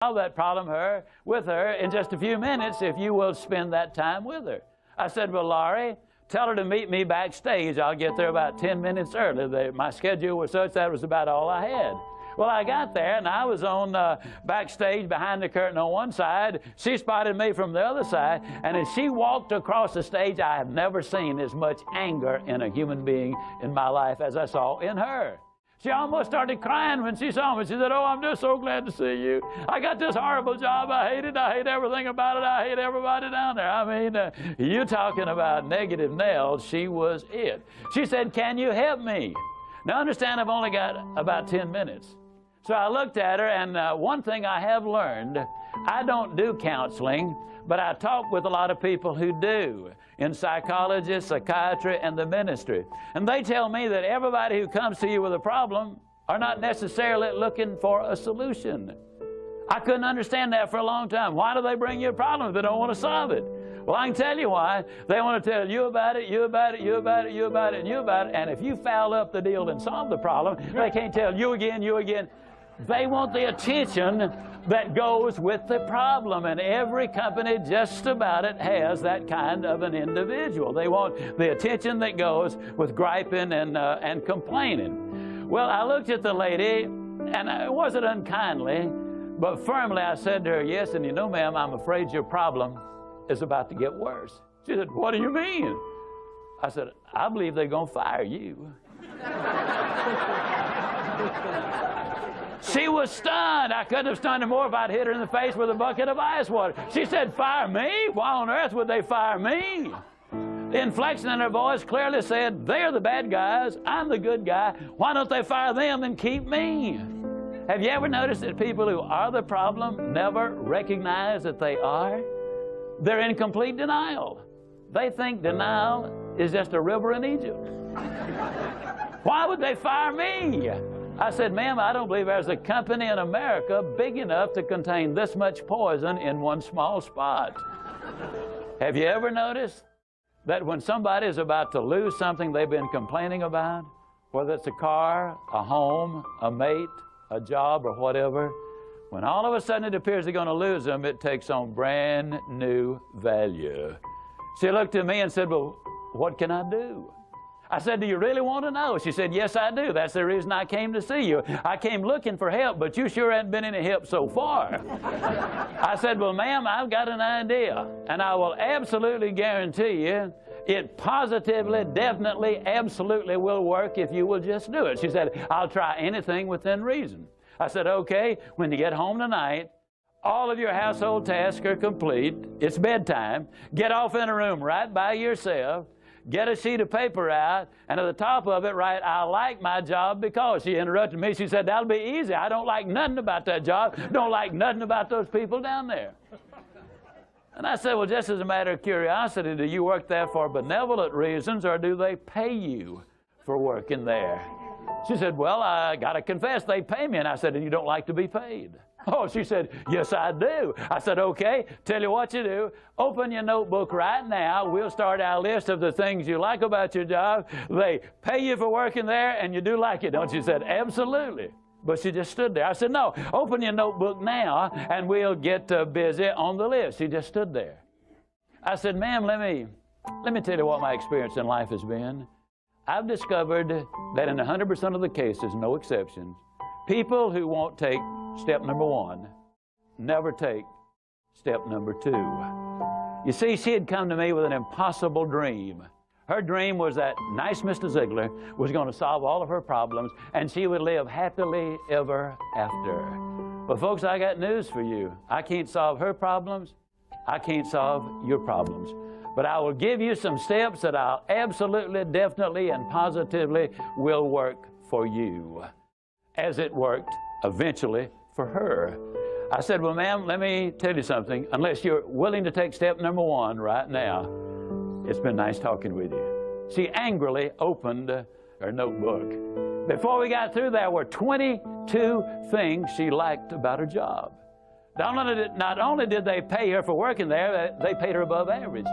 solve that problem with her in just a few minutes if you will spend that time with her. I said, well, Laurie, tell her to meet me backstage. I'll get there about 10 minutes early. My schedule was such that was about all I had. Well, I got there, and I was on backstage behind the curtain on one side. She spotted me from the other side, and as she walked across the stage, I have never seen as much anger in a human being in my life as I saw in her. She almost started crying when she saw me. She said, oh, I'm just so glad to see you. I got this horrible job. I hate it. I hate everything about it. I hate everybody down there. I mean, you talking about negative nails, she was it. She said, can you help me? Now, understand, I've only got about 10 minutes. So I looked at her, and one thing I have learned, I don't do counseling, but I talk with a lot of people who do, in psychology, psychiatry, and the ministry. And they tell me that everybody who comes to you with a problem are not necessarily looking for a solution. I couldn't understand that for a long time. Why do they bring you a problem if they don't want to solve it? Well, I can tell you why. They want to tell you about it, you about it, you about it, you about it, and you about it. And if you foul up the deal and solve the problem, they can't tell you again, you again. They want the attention that goes with the problem, and every company just about it has that kind of an individual. They want the attention that goes with griping and complaining. Well, I looked at the lady, and it wasn't unkindly, but firmly I said to her, yes, and you know, ma'am, I'm afraid your problem is about to get worse. She said, what do you mean? I said, I believe they're going to fire you. She was stunned. I couldn't have stunned her more if I'd hit her in the face with a bucket of ice water. She said, fire me? Why on earth would they fire me? The inflection in her voice clearly said, they're the bad guys, I'm the good guy. Why don't they fire them and keep me? Have you ever noticed that people who are the problem never recognize that they are? They're in complete denial. They think denial is just a river in Egypt. Why would they fire me? I said, ma'am, I don't believe there's a company in America big enough to contain this much poison in one small spot. Have you ever noticed that when somebody is about to lose something they've been complaining about, whether it's a car, a home, a mate, a job, or whatever, when all of a sudden it appears they're going to lose them, it takes on brand new value. She looked at me and said, well, what can I do? I said, do you really want to know? She said, yes, I do. That's the reason I came to see you. I came looking for help, but you sure haven't been any help so far. I said, well, ma'am, I've got an idea, and I will absolutely guarantee you it positively, definitely, absolutely will work if you will just do it. She said, I'll try anything within reason. I said, okay, when you get home tonight, all of your household tasks are complete. It's bedtime. Get off in a room right by yourself. Get a sheet of paper out, and at the top of it write, I like my job because. She interrupted me. She said, that'll be easy. I don't like nothing about that job. Don't like nothing about those people down there. And I said, well, just as a matter of curiosity, do you work there for benevolent reasons, or do they pay you for working there? She said, well, I got to confess, they pay me. And I said, and you don't like to be paid? Oh, she said, yes, I do. I said, okay, tell you what you do. Open your notebook right now. We'll start our list of the things you like about your job. They pay you for working there, and you do like it, don't you? She said, absolutely. But she just stood there. I said, no, open your notebook now, and we'll get busy on the list. She just stood there. I said, ma'am, let me tell you what my experience in life has been. I've discovered that in 100% of the cases, no exceptions, people who won't take step number one never take step number two. You see, she had come to me with an impossible dream. Her dream was that nice Mr. Ziegler was going to solve all of her problems, and she would live happily ever after. But folks, I got news for you. I can't solve her problems. I can't solve your problems. But I will give you some steps that I'll absolutely, definitely, and positively will work for you, as it worked eventually for her. I said, well, ma'am, let me tell you something. Unless you're willing to take step number one right now, it's been nice talking with you. She angrily opened her notebook. Before we got through, there were 22 things she liked about her job. Not only did they pay her for working there, they paid her above average.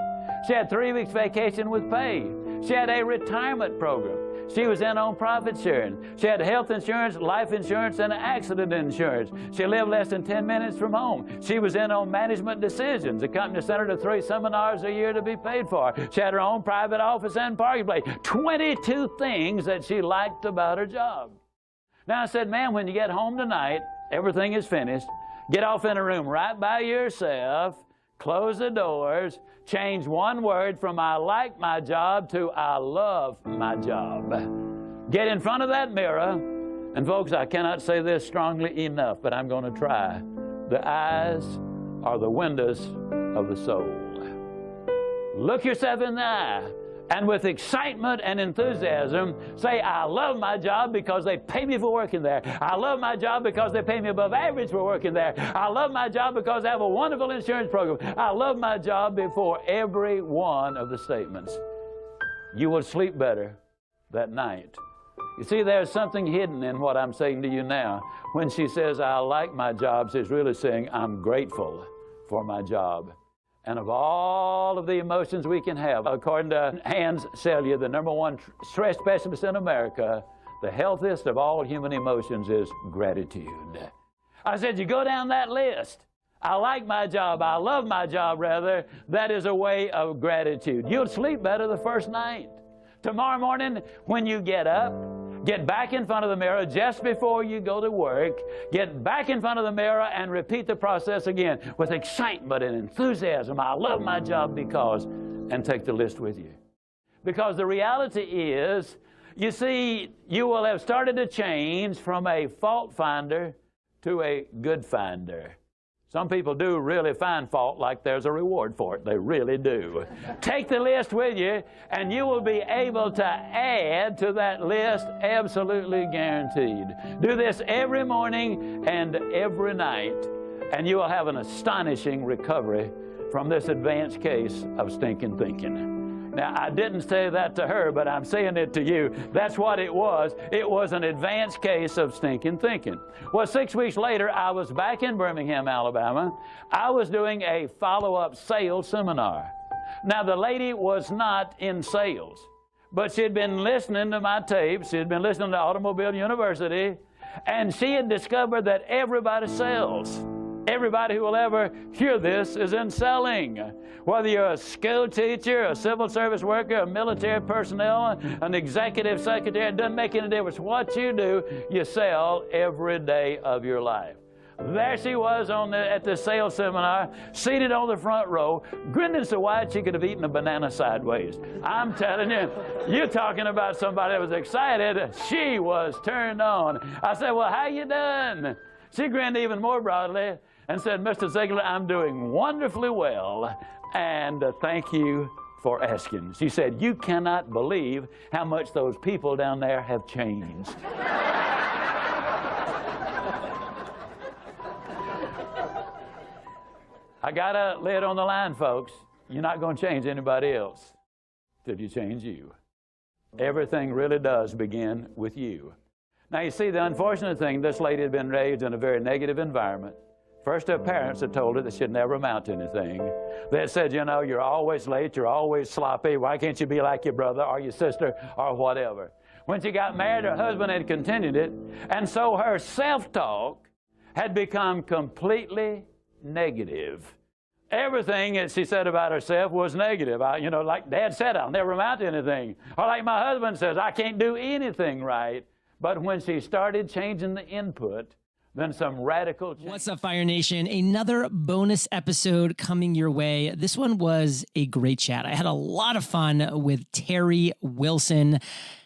She had 3 weeks vacation with pay. She had a retirement program. She was in on profit sharing. She had health insurance, life insurance, and accident insurance. She lived less than 10 minutes from home. She was in on management decisions. The company sent her to 3 seminars a year to be paid for. She had her own private office and parking place. 22 things that she liked about her job. Now I said, ma'am, when you get home tonight, everything is finished. Get off in a room right by yourself. Close the doors. Change one word from I like my job to I love my job. Get in front of that mirror. And folks, I cannot say this strongly enough, but I'm going to try. The eyes are the windows of the soul. Look yourself in the eye. And with excitement and enthusiasm, say, I love my job because they pay me for working there. I love my job because they pay me above average for working there. I love my job because I have a wonderful insurance program. I love my job before every one of the statements. You will sleep better that night. You see, there's something hidden in what I'm saying to you now. When she says, I like my job, she's really saying, I'm grateful for my job. And of all of the emotions we can have, according to Hans Selye, the #1 stress specialist in America, the healthiest of all human emotions is gratitude. I said, you go down that list. I like my job. I love my job, rather. That is a way of gratitude. You'll sleep better the first night. Tomorrow morning, when you get up, get back in front of the mirror just before you go to work. Get back in front of the mirror and repeat the process again with excitement and enthusiasm. I love my job because, and take the list with you. Because the reality is, you see, you will have started to change from a fault finder to a good finder. Some people do really find fault like there's a reward for it. They really do. Take the list with you, and you will be able to add to that list, absolutely guaranteed. Do this every morning and every night, and you will have an astonishing recovery from this advanced case of stinking thinking. Now, I didn't say that to her, but I'm saying it to you. That's what it was. It was an advanced case of stinking thinking. Well, 6 weeks later, I was back in Birmingham, Alabama. I was doing a follow-up sales seminar. Now, the lady was not in sales, but she'd been listening to my tapes. She'd been listening to Automobile University, and she had discovered that everybody sells. Everybody who will ever hear this is in selling. Whether you're a school teacher, a civil service worker, a military personnel, an executive secretary, it doesn't make any difference. What you do, you sell every day of your life. There she was at the sales seminar, seated on the front row, grinning so wide she could have eaten a banana sideways. I'm telling you, you're talking about somebody that was excited. She was turned on. I said, well, how you done? She grinned even more broadly and said, Mr. Ziglar, I'm doing wonderfully well, and thank you for asking. She said, you cannot believe how much those people down there have changed. I got to lay it on the line, folks. You're not going to change anybody else till you change you. Everything really does begin with you. Now, you see, the unfortunate thing, this lady had been raised in a very negative environment. First, her parents had told her that she'd never amount to anything. They had said, you know, you're always late, you're always sloppy, why can't you be like your brother or your sister or whatever? When she got married, her husband had continued it, and so her self-talk had become completely negative. Everything that she said about herself was negative. Like Dad said, I'll never amount to anything. Or like my husband says, I can't do anything right. But when she started changing the input, then some radical change. What's up, Fire Nation? Another bonus episode coming your way. This one was a great chat. I had a lot of fun with Terry Wilson.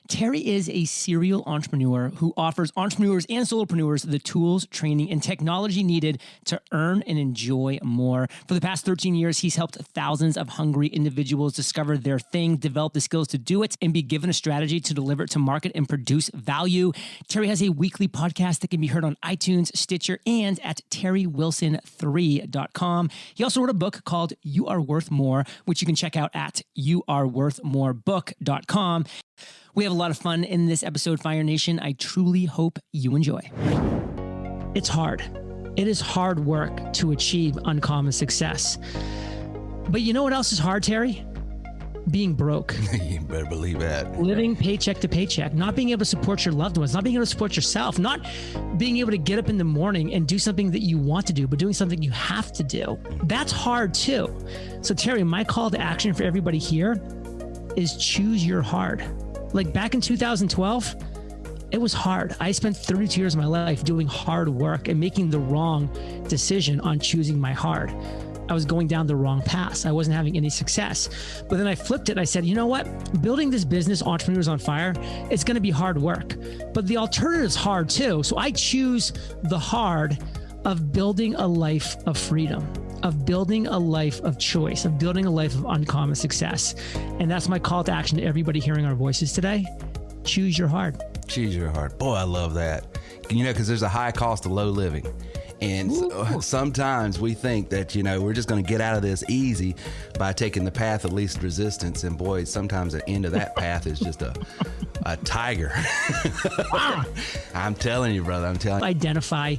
Terry is a serial entrepreneur who offers entrepreneurs and solopreneurs the tools, training, and technology needed to earn and enjoy more. For the past 13 years, he's helped thousands of hungry individuals discover their thing, develop the skills to do it, and be given a strategy to deliver it to market and produce value. Terry has a weekly podcast that can be heard on iTunes, Stitcher, and at terrywilson3.com. He also wrote a book called You Are Worth More, which you can check out at youareworthmorebook.com. We have a lot of fun in this episode, Fire Nation. I truly hope you enjoy. It's hard. It is hard work to achieve uncommon success. But you know what else is hard, Terry? being broke. You better believe that. Living paycheck to paycheck, not being able to support your loved ones, not being able to support yourself, not being able to get up in the morning and do something that you want to do, but doing something you have to do. That's hard too. So Terry, my call to action for everybody here is choose your hard. Like back in 2012, it was hard. I spent 32 years of my life doing hard work and making the wrong decision on choosing my hard. I was going down the wrong path. I wasn't having any success. But then I flipped it. I said, you know what? Building this business, Entrepreneurs on Fire, it's going to be hard work. But the alternative is hard too. So I choose the hard of building a life of freedom, of building a life of choice, of building a life of uncommon success. And that's my call to action to everybody hearing our voices today. Choose your hard. Choose your heart. Boy, I love that. You know, because there's a high cost of low living. And sometimes we think that, you know, we're just going to get out of this easy by taking the path of least resistance. And boy, sometimes the end of that path is just a tiger. I'm telling you, brother, I'm telling you. Identify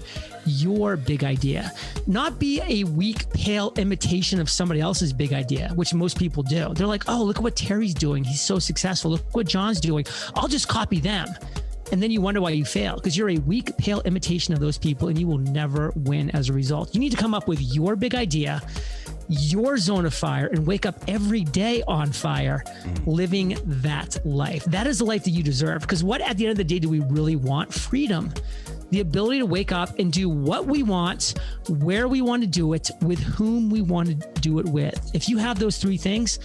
your big idea, not be a weak, pale imitation of somebody else's big idea, which most people do. They're like, oh, look at what Terry's doing. He's so successful. Look what John's doing. I'll just copy them. And then you wonder why you fail, because you're a weak, pale imitation of those people and you will never win as a result. You need to come up with your big idea, your zone of fire, and wake up every day on fire, living that life. That is the life that you deserve. Because what at the end of the day do we really want? Freedom. The ability to wake up and do what we want, where we want to do it, with whom we want to do it with. If you have those three things,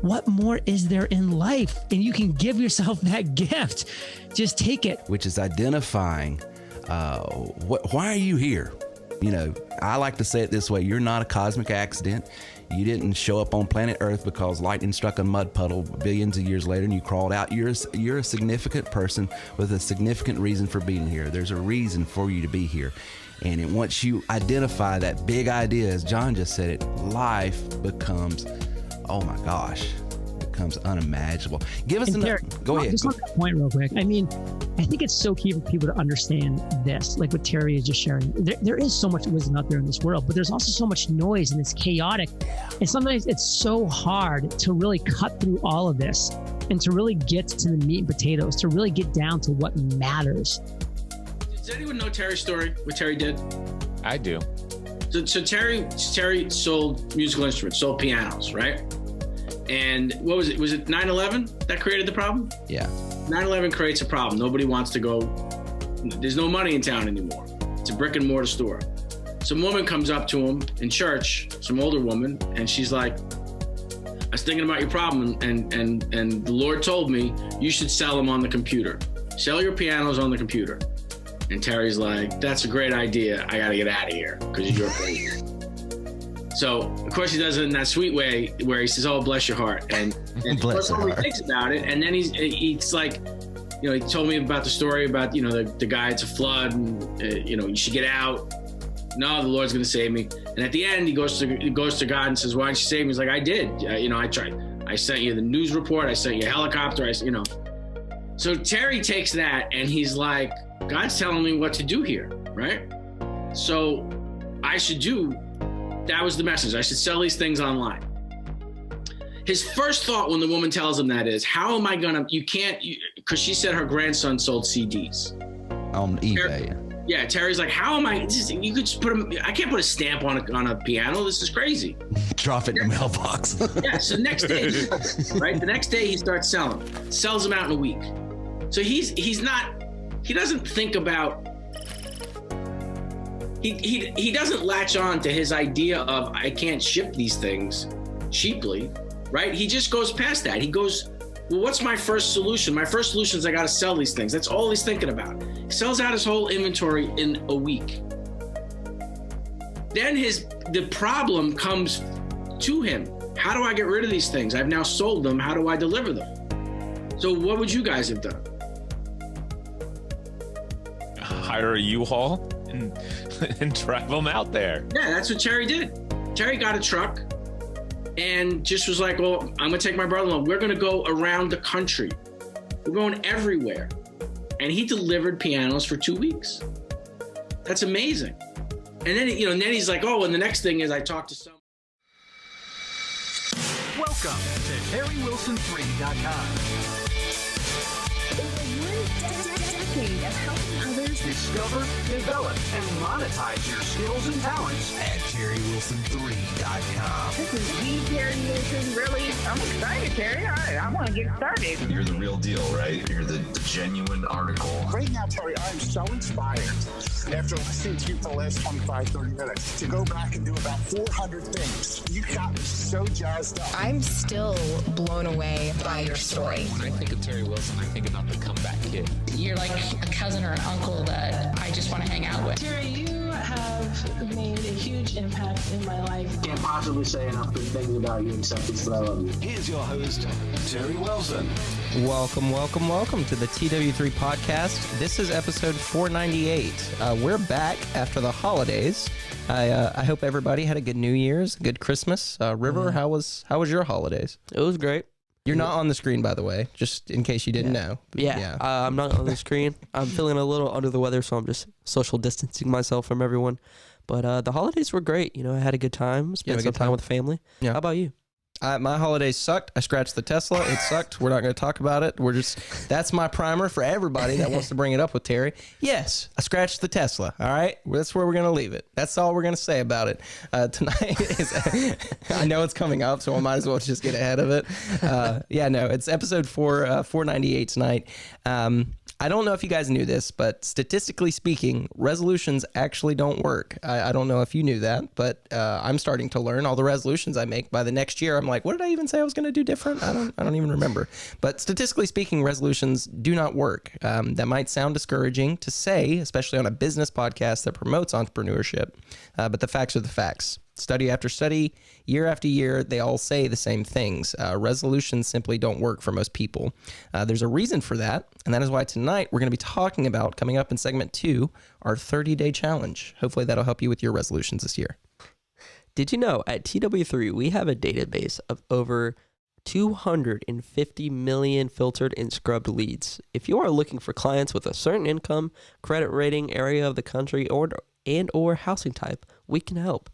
what more is there in life? And you can give yourself that gift. Just take it. Which is identifying why are you here? You know, I like to say it this way. You're not a cosmic accident. You didn't show up on planet Earth because lightning struck a mud puddle billions of years later and you crawled out. You're a significant person with a significant reason for being here. There's a reason for you to be here. And once you identify that big idea, as John just said it, life becomes, oh my gosh, becomes unimaginable. Give us go ahead. Just on that point real quick. I mean, I think it's so key for people to understand this, like what Terry is just sharing. There is so much wisdom out there in this world, but there's also so much noise and it's chaotic. And sometimes it's so hard to really cut through all of this and to really get to the meat and potatoes, to really get down to what matters. Does anyone know Terry's story, what Terry did? I do. So Terry sold musical instruments, sold pianos, right? And what was it? Was it 9/11 that created the problem? Yeah. 9/11 creates a problem. Nobody wants to go. There's no money in town anymore. It's a brick and mortar store. Some woman comes up to him in church, some older woman, and she's like, I was thinking about your problem, and the Lord told me you should sell them on the computer. Sell your pianos on the computer. And Terry's like, that's a great idea. I got to get out of here because you're crazy. So, of course, he does it in that sweet way where he says, oh, bless your heart. And Bless your he heart. thinks about it. And then he's like, you know, he told me about the story about, you know, the guy, it's a flood and, you know, you should get out. No, the Lord's going to save me. And at the end, he goes to God and says, why didn't you save me? He's like, I did. You know, I tried. I sent you the news report. I sent you a helicopter. You know. So Terry takes that and he's like, God's telling me what to do here, right? So I should do. That was the message. I should sell these things online. His first thought when the woman tells him that is, how am I gonna, because she said her grandson sold CDs. On eBay. Yeah, Terry's like, how am I, you could just I can't put a stamp on a piano. This is crazy. Drop it in the mailbox. Yeah, so next day, right? The next day he starts sells them out in a week. So he doesn't think about, he doesn't latch on to his idea of I can't ship these things cheaply, right? He just goes past that. He goes, well, what's my first solution? My first solution is I got to sell these things. That's all he's thinking about. He sells out his whole inventory in a week. Then the problem comes to him. How do I get rid of these things? I've now sold them. How do I deliver them? So what would you guys have done? Hire a U-Haul and drive them out there. Yeah, that's what Terry did. Terry got a truck and just was like, well, I'm gonna take my brother-in-law. We're gonna go around the country. We're going everywhere. And he delivered pianos for 2 weeks. That's amazing. And then, then he's like, oh, and the next thing is I talked to someone. Welcome to TerryWilson3.com. Over 1 decade of helping others Discover, develop, and monetize your skills and talents At TerryWilson3.com. This is the Terry Wilson. Really, I'm excited, Terry. I want to get started. You're the real deal, right? You're the genuine article. Right now, Terry, I'm so inspired after listening to you for the last 25, 30 minutes to go back and do about 400 things. You got me so jazzed up. I'm still blown away by your story. When I think of Terry Wilson, I think about the comeback kid. You're like a cousin or an uncle that I just want to hang out with. Terry, you have made a huge impact in my life. Can't possibly say enough good things about you except that I love you. Here's your host, Terry Wilson. Welcome to the TW3 podcast. This is episode 498. We're back after the holidays. I hope everybody had a good New Year's, a good Christmas. River, how was your holidays? It was great. You're not on the screen, by the way, just in case you didn't know. Yeah. I'm not on the screen. I'm feeling a little under the weather, so I'm just social distancing myself from everyone. But the holidays were great. You know, I had a good time, spent some time with the family. Yeah. How about you? My holidays sucked. I scratched the Tesla. It sucked. We're not going to talk about it. That's my primer for everybody that wants to bring it up with Terry. Yes, I scratched the Tesla. All right. That's where we're going to leave it. That's all we're going to say about it. Tonight is, I know it's coming up, so I might as well just get ahead of it. It's episode 498 tonight. I don't know if you guys knew this, but statistically speaking, resolutions actually don't work. I don't know if you knew that, but I'm starting to learn. All the resolutions I make by the next year, I'm like, what did I even say I was going to do different? I don't even remember. But statistically speaking, resolutions do not work. That might sound discouraging to say, especially on a business podcast that promotes entrepreneurship, but the facts are the facts. Study after study, year after year, they all say the same things. Resolutions simply don't work for most people. There's a reason for that, and that is why tonight we're going to be talking about, coming up in segment 2, our 30-day challenge. Hopefully that'll help you with your resolutions this year. Did you know at TW3 we have a database of over 250 million filtered and scrubbed leads? If you are looking for clients with a certain income, credit rating, area of the country, or housing type, we can help.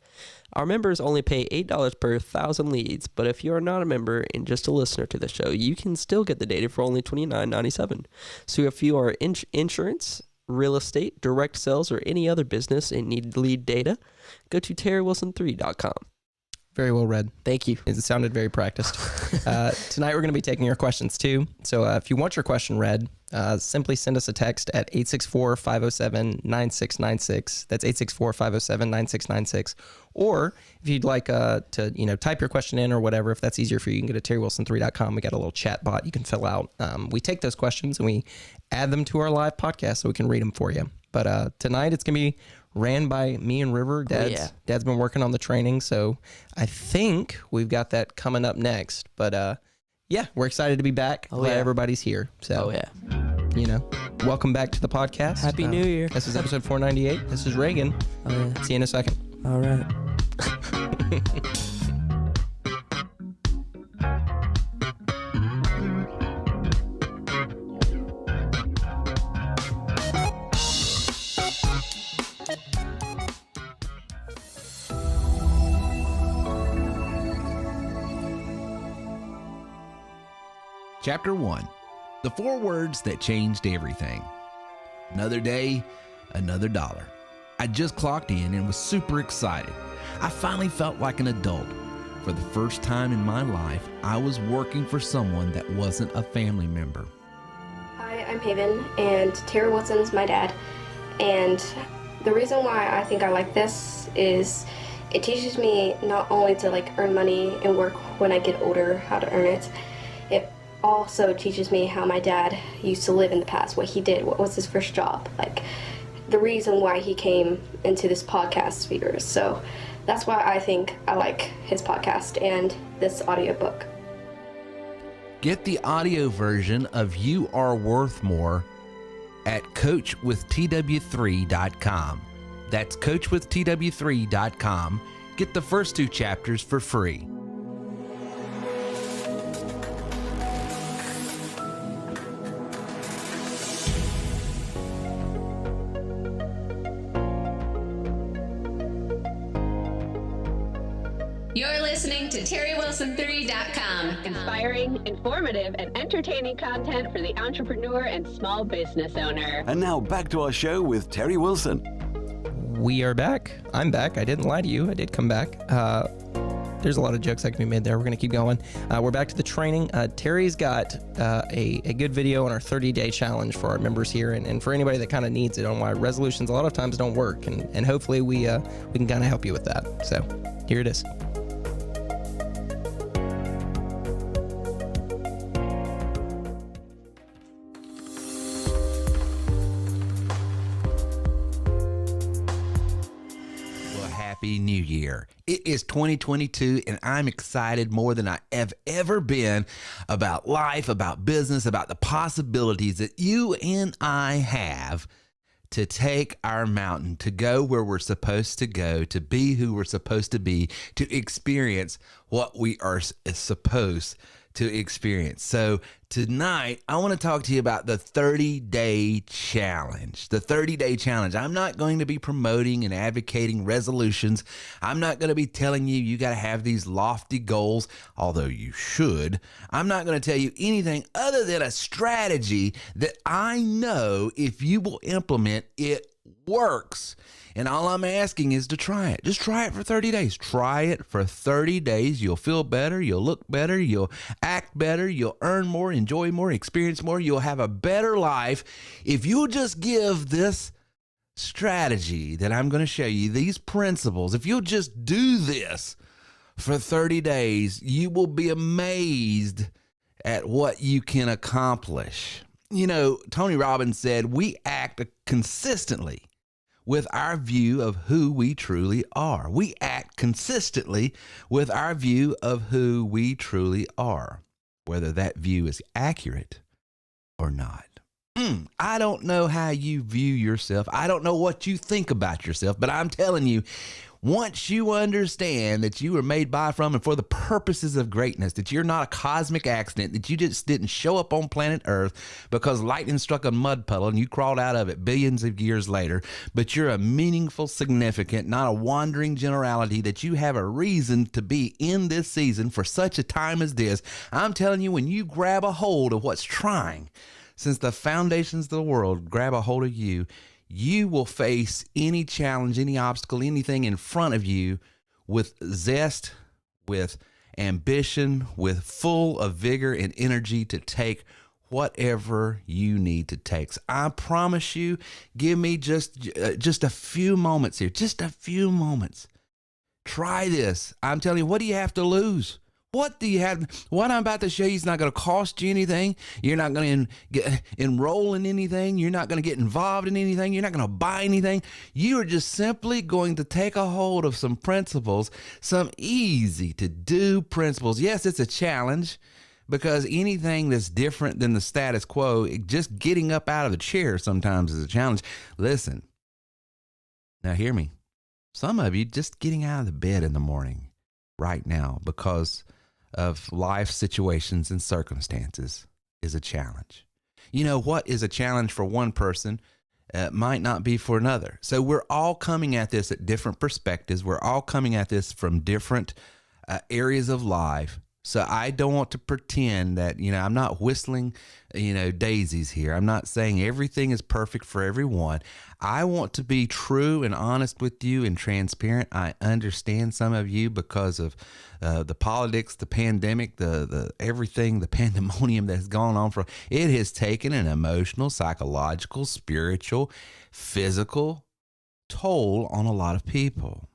Our members only pay $8 per 1,000 leads, but if you are not a member and just a listener to the show, you can still get the data for only $29.97. So if you are insurance, real estate, direct sales, or any other business and need lead data, go to TerryWilson3.com. Very well read. Thank you. It sounded very practiced. Tonight we're going to be taking your questions too. So if you want your question read, simply send us a text at 864-507-9696. That's 864-507-9696. Or if you'd like to type your question in or whatever, if that's easier for you, you can go to TerryWilson3.com. We got a little chat bot you can fill out. We take those questions and we add them to our live podcast so we can read them for you. But tonight it's going to be ran by me and River. Dad's been working on the training, so I think we've got that coming up next. But we're excited to be back. Glad everybody's here. So welcome back to the podcast. Happy New Year. This is episode 498. This is Reagan. See you in a second. All right. Chapter 1. The 4 words that changed everything. Another day, another dollar. I just clocked in and was super excited. I finally felt like an adult. For the first time in my life, I was working for someone that wasn't a family member. Hi, I'm Haven, and Terry Wilson's my dad. And the reason why I think I like this is it teaches me not only to earn money and work when I get older, how to earn it. It also teaches me how my dad used to live in the past, what he did, what was his first job, the reason why he came into this podcast sphere. So that's why I think I like his podcast and this audiobook. Get the audio version of You Are Worth More at coachwithtw3.com. That's coachwithtw3.com. Get the first 2 chapters for free. You're listening to TerryWilson3.com. Inspiring, informative, and entertaining content for the entrepreneur and small business owner. And now back to our show with Terry Wilson. We are back. I'm back. I didn't lie to you. I did come back. There's a lot of jokes that can be made there. We're going to keep going. We're back to the training. Terry's got a good video on our 30-day challenge for our members here and for anybody that kind of needs it on why resolutions a lot of times don't work. And hopefully we can kind of help you with that. So here it is. Happy New Year. It is 2022 and I'm excited more than I have ever been about life, about business, about the possibilities that you and I have to take our mountain, to go where we're supposed to go, to be who we're supposed to be, to experience what we are supposed to experience. So tonight, I want to talk to you about the 30-day challenge. The 30-day challenge. I'm not going to be promoting and advocating resolutions. I'm not going to be telling you you got to have these lofty goals, although you should. I'm not going to tell you anything other than a strategy that I know if you will implement, it works. And all I'm asking is to try it. Just try it for 30 days. Try it for 30 days. You'll feel better. You'll look better. You'll act better. You'll earn more, enjoy more, experience more. You'll have a better life if you'll just give this strategy that I'm going to show you, these principles. If you'll just do this for 30 days, you will be amazed at what you can accomplish. You know, Tony Robbins said, we act consistently with our view of who we truly are. We act consistently with our view of who we truly are, whether that view is accurate or not. I don't know how you view yourself. I don't know what you think about yourself, but I'm telling you, once you understand that you were made by, from, and for the purposes of greatness, that you're not a cosmic accident, that you just didn't show up on planet Earth because lightning struck a mud puddle and you crawled out of it billions of years later, but you're a meaningful, significant, not a wandering generality, that you have a reason to be in this season for such a time as this. I'm telling you, when you grab a hold of what's trying, since the foundations of the world grab a hold of you, you will face any challenge, any obstacle, anything in front of you with zest, with ambition, with full of vigor and energy to take whatever you need to take. So I promise you, give me just a few moments here, just a few moments. Try this. I'm telling you, what do you have to lose? What do you have? What I'm about to show you is not going to cost you anything. You're not going to enroll in anything. You're not going to get involved in anything. You're not going to buy anything. You are just simply going to take a hold of some principles, some easy to do principles. Yes, it's a challenge because anything that's different than the status quo, just getting up out of the chair sometimes is a challenge. Listen, now hear me. Some of you just getting out of the bed in the morning right now because of life situations and circumstances is a challenge. You know, what is a challenge for one person might not be for another. So we're all coming at this at different perspectives. We're all coming at this from different areas of life. So I don't want to pretend that, I'm not whistling, daisies here. I'm not saying everything is perfect for everyone. I want to be true and honest with you and transparent. I understand some of you because of the politics, the pandemic, the everything, the pandemonium that's gone on it has taken an emotional, psychological, spiritual, physical toll on a lot of people.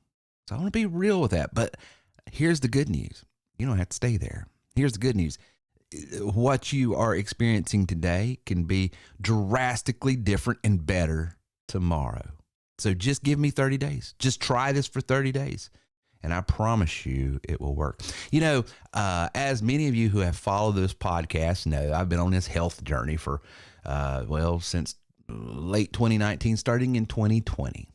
So I want to be real with that. But here's the good news. You don't have to stay there. Here's the good news. What you are experiencing today can be drastically different and better tomorrow. So just give me 30 days. Just try this for 30 days. And I promise you it will work. As many of you who have followed this podcast know, I've been on this health journey for, since late 2019, starting in 2020.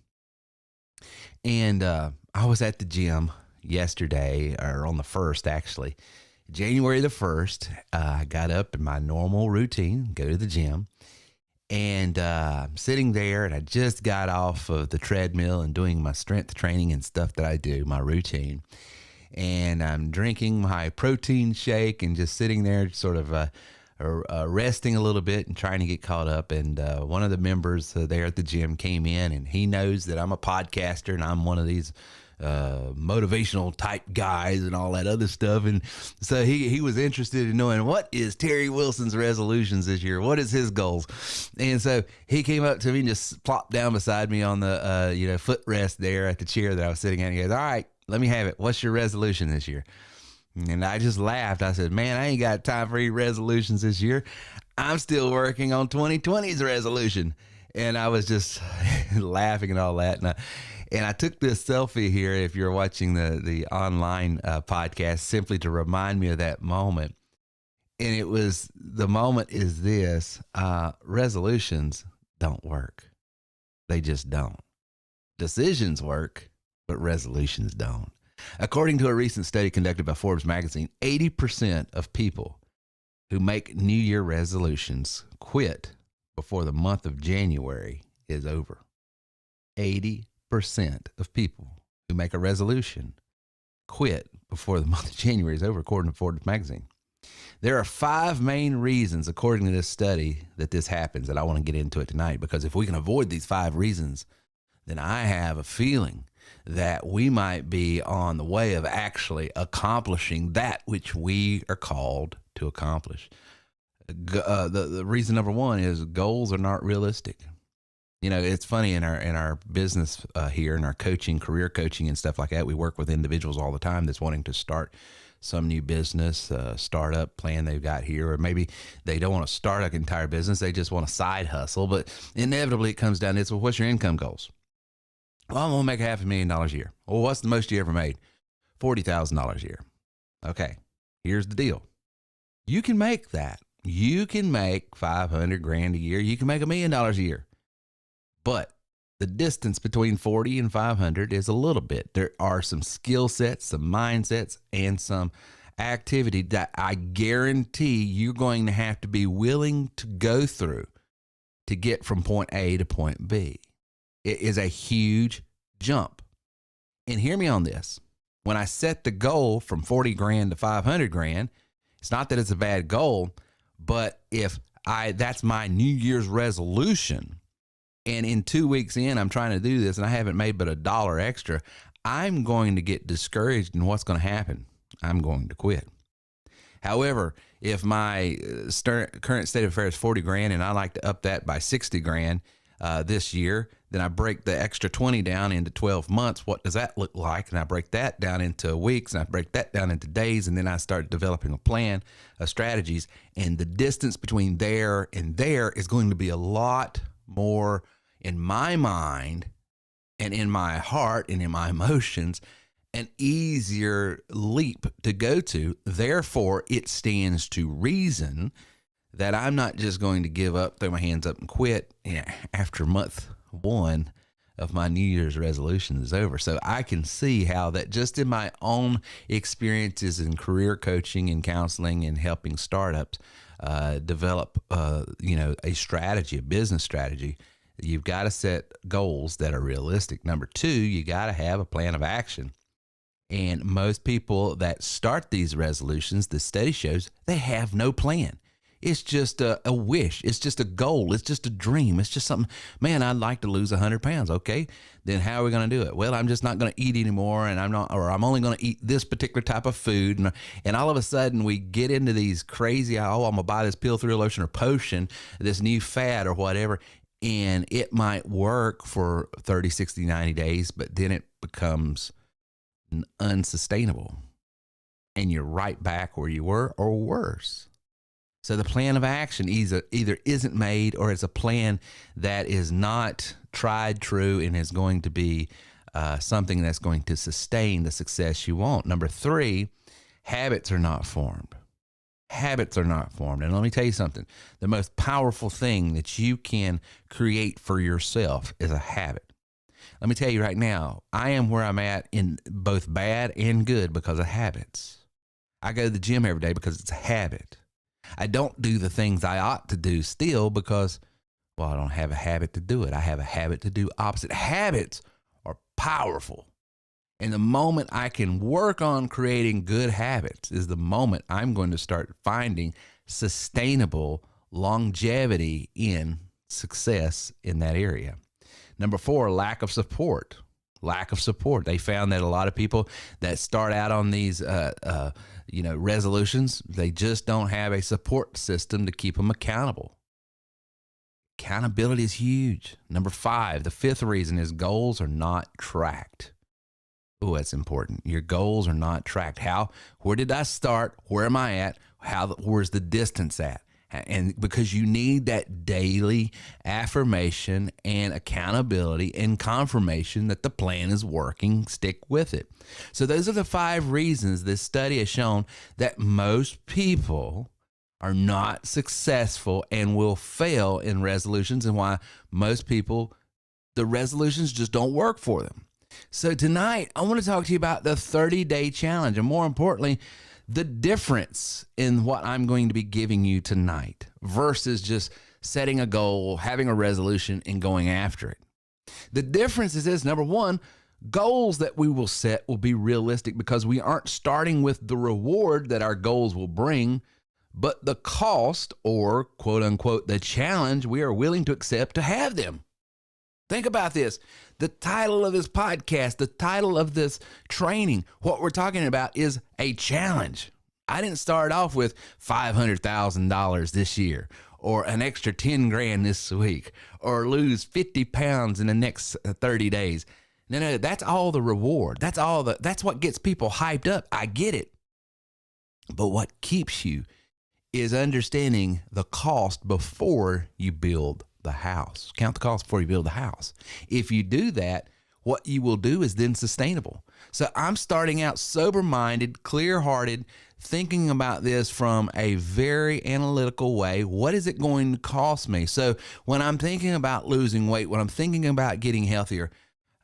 And I was at the gym yesterday, or on the 1st, actually, January the 1st, I got up in my normal routine, go to the gym, and I'm sitting there, and I just got off of the treadmill and doing my strength training and stuff that I do, my routine. and I'm drinking my protein shake and just sitting there sort of resting a little bit and trying to get caught up. And one of the members there at the gym came in, and he knows that I'm a podcaster and I'm one of these motivational type guys and all that other stuff. And so he was interested in knowing, what is Terry Wilson's resolutions this year? What is his goals? And so he came up to me and just plopped down beside me on the, footrest there at the chair that I was sitting at. And he goes, all right, let me have it. What's your resolution this year? And I just laughed. I said, man, I ain't got time for any resolutions this year. I'm still working on 2020's resolution. And I was just laughing and all that. And I took this selfie here, if you're watching the online podcast, simply to remind me of that moment. And it was, the moment is this: resolutions don't work. They just don't. Decisions work, but resolutions don't. According to a recent study conducted by Forbes magazine, 80% of people who make New Year resolutions quit before the month of January is over. 80% of people who make a resolution quit before the month of January is over, according to Forbes magazine. There are 5 main reasons, according to this study, that this happens, and I want to get into it tonight, because if we can avoid these 5 reasons, then I have a feeling that we might be on the way of actually accomplishing that which we are called to accomplish. The reason number 1 is goals are not realistic. You know, it's funny in our business here, in our coaching, career coaching and stuff like that, we work with individuals all the time that's wanting to start some new business, startup plan they've got here, or maybe they don't want to start an entire business. They just want a side hustle. But inevitably it comes down to this: well, what's your income goals? Well, I'm going to make $500,000 a year. Well, what's the most you ever made? $40,000 a year. Okay, here's the deal. You can make that. You can make $500,000 a year. You can make $1 million a year. But the distance between 40 and 500 is a little bit. There are some skill sets, some mindsets, and some activity that I guarantee you're going to have to be willing to go through to get from point A to point B. It is a huge jump. And hear me on this. When I set the goal from $40,000 to $500,000, it's not that it's a bad goal, but if that's my New Year's resolution, and in 2 weeks in, I'm trying to do this and I haven't made but $1 extra, I'm going to get discouraged, and what's going to happen? I'm going to quit. However, if my current state of affairs is $40,000 and I like to up that by $60,000 this year, then I break the extra 20 down into 12 months. What does that look like? And I break that down into weeks, and I break that down into days, and then I start developing a plan of strategies. And the distance between there and there is going to be a lot more in my mind and in my heart and in my emotions, an easier leap to go to. Therefore, it stands to reason that I'm not just going to give up, throw my hands up and quit after month 1 of my New Year's resolution is over. So I can see how that just in my own experiences in career coaching and counseling and helping startups develop, a strategy, a business strategy. You've got to set goals that are realistic. Number 2, you got to have a plan of action. And most people that start these resolutions, the study shows, they have no plan. It's just a wish. It's just a goal. It's just a dream. It's just something, man, I'd like to lose 100 pounds. Okay, then how are we going to do it? Well, I'm just not going to eat anymore, and I'm only going to eat this particular type of food. And all of a sudden we get into these crazy, I'm going to buy this pill, thrill lotion, or potion, this new fad or whatever. And it might work for 30, 60, 90 days, but then it becomes unsustainable. And you're right back where you were or worse. So the plan of action either isn't made, or it's a plan that is not tried true and is going to be something that's going to sustain the success you want. Number 3, habits are not formed. Habits are not formed. And let me tell you something. The most powerful thing that you can create for yourself is a habit. Let me tell you right now, I am where I'm at in both bad and good because of habits. I go to the gym every day because it's a habit. I don't do the things I ought to do still because, well, I don't have a habit to do it. I have a habit to do opposite. Habits are powerful. And the moment I can work on creating good habits is the moment I'm going to start finding sustainable longevity in success in that area. Number 4, lack of support. Lack of support. They found that a lot of people that start out on these, resolutions, they just don't have a support system to keep them accountable. Accountability is huge. Number 5, the 5th reason is goals are not tracked. Oh, that's important. Your goals are not tracked. Where did I start? Where am I at? Where's the distance at? And because you need that daily affirmation and accountability and confirmation that the plan is working, stick with it. So those are the 5 reasons this study has shown that most people are not successful and will fail in resolutions, and why most people, the resolutions just don't work for them. So tonight, I want to talk to you about the 30-day challenge, and more importantly, the difference in what I'm going to be giving you tonight versus just setting a goal, having a resolution, and going after it. The difference is this: number 1, goals that we will set will be realistic because we aren't starting with the reward that our goals will bring, but the cost, or quote unquote, the challenge we are willing to accept to have them. Think about this. The title of this podcast, the title of this training, what we're talking about is a challenge. I didn't start off with $500,000 this year, or an extra 10 grand this week, or lose 50 pounds in the next 30 days. No, that's all the reward. That's what gets people hyped up. I get it. But what keeps you is understanding the cost before you build the house. Count the cost before you build the house. If you do that, what you will do is then sustainable. So I'm starting out sober-minded, clear-hearted, thinking about this from a very analytical way. What is it going to cost me? So when I'm thinking about losing weight, when I'm thinking about getting healthier,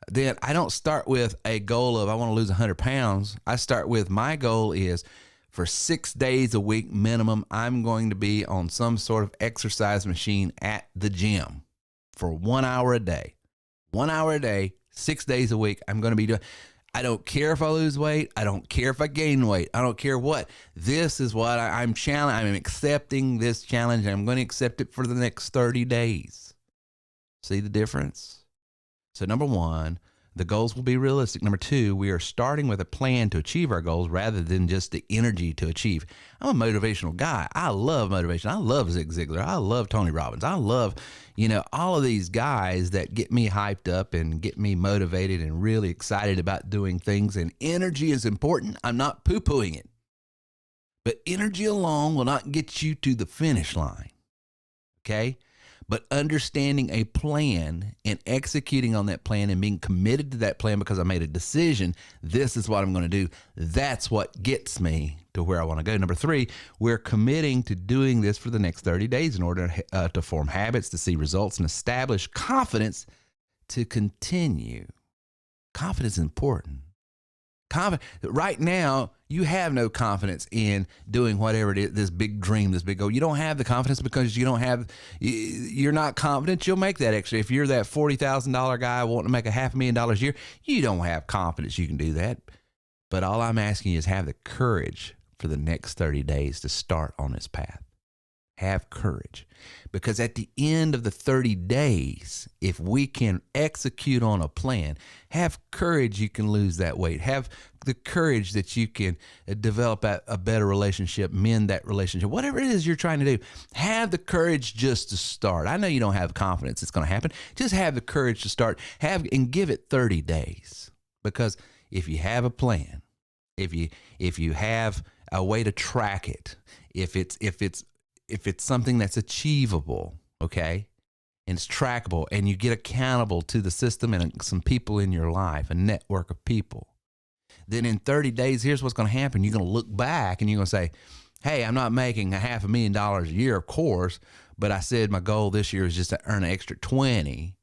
then I don't start with a goal of I want to lose 100 pounds. I start with my goal is for 6 days a week minimum, I'm going to be on some sort of exercise machine at the gym for 1 hour a day. 1 hour a day, 6 days a week, I'm going to be doing. I don't care if I lose weight. I don't care if I gain weight. I don't care what. This is what I'm challenging. I'm accepting this challenge, and I'm going to accept it for the next 30 days. See the difference? So number 1, the goals will be realistic. Number 2, we are starting with a plan to achieve our goals rather than just the energy to achieve. I'm a motivational guy. I love motivation. I love Zig Ziglar. I love Tony Robbins. I love, all of these guys that get me hyped up and get me motivated and really excited about doing things. And energy is important. I'm not poo-pooing it. But energy alone will not get you to the finish line. Okay? But understanding a plan and executing on that plan and being committed to that plan because I made a decision, this is what I'm going to do. That's what gets me to where I want to go. Number 3, we're committing to doing this for the next 30 days in order to form habits, to see results, and establish confidence to continue. Confidence is important. Right now, you have no confidence in doing whatever it is, this big dream, this big goal. You don't have the confidence because you're not confident you'll make that extra. If you're that $40,000 guy wanting to make $500,000 a year, you don't have confidence you can do that. But all I'm asking you is have the courage for the next 30 days to start on this path. Have courage. Because at the end of the 30 days, if we can execute on a plan, have courage you can lose that weight. Have the courage that you can develop a better relationship, mend that relationship, whatever it is you're trying to do. Have the courage just to start. I know you don't have confidence it's going to happen. Just have the courage to start. And give it 30 days. Because if you have a plan, if you have a way to track it, if it's something that's achievable, okay, and it's trackable, and you get accountable to the system and some people in your life, a network of people, then in 30 days, here's what's going to happen. You're going to look back and you're going to say, hey, I'm not making $500,000 a year, of course, but I said my goal this year is just to earn an extra 20.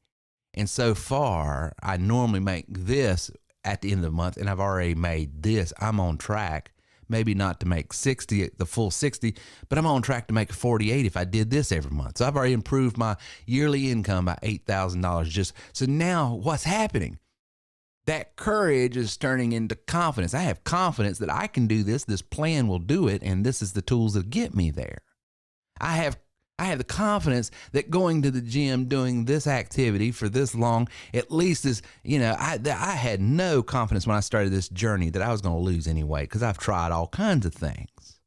And so far, I normally make this at the end of the month, and I've already made this. I'm on track. Maybe not to make 60, the full 60, but I'm on track to make 48 if I did this every month. So I've already improved my yearly income by $8,000 just. So now what's happening? That courage is turning into confidence. I have confidence that I can do this. This plan will do it, and this is the tools that get me there. I have the confidence that going to the gym, doing this activity for this long, at least is, I had no confidence when I started this journey that I was going to lose anyway, because I've tried all kinds of things.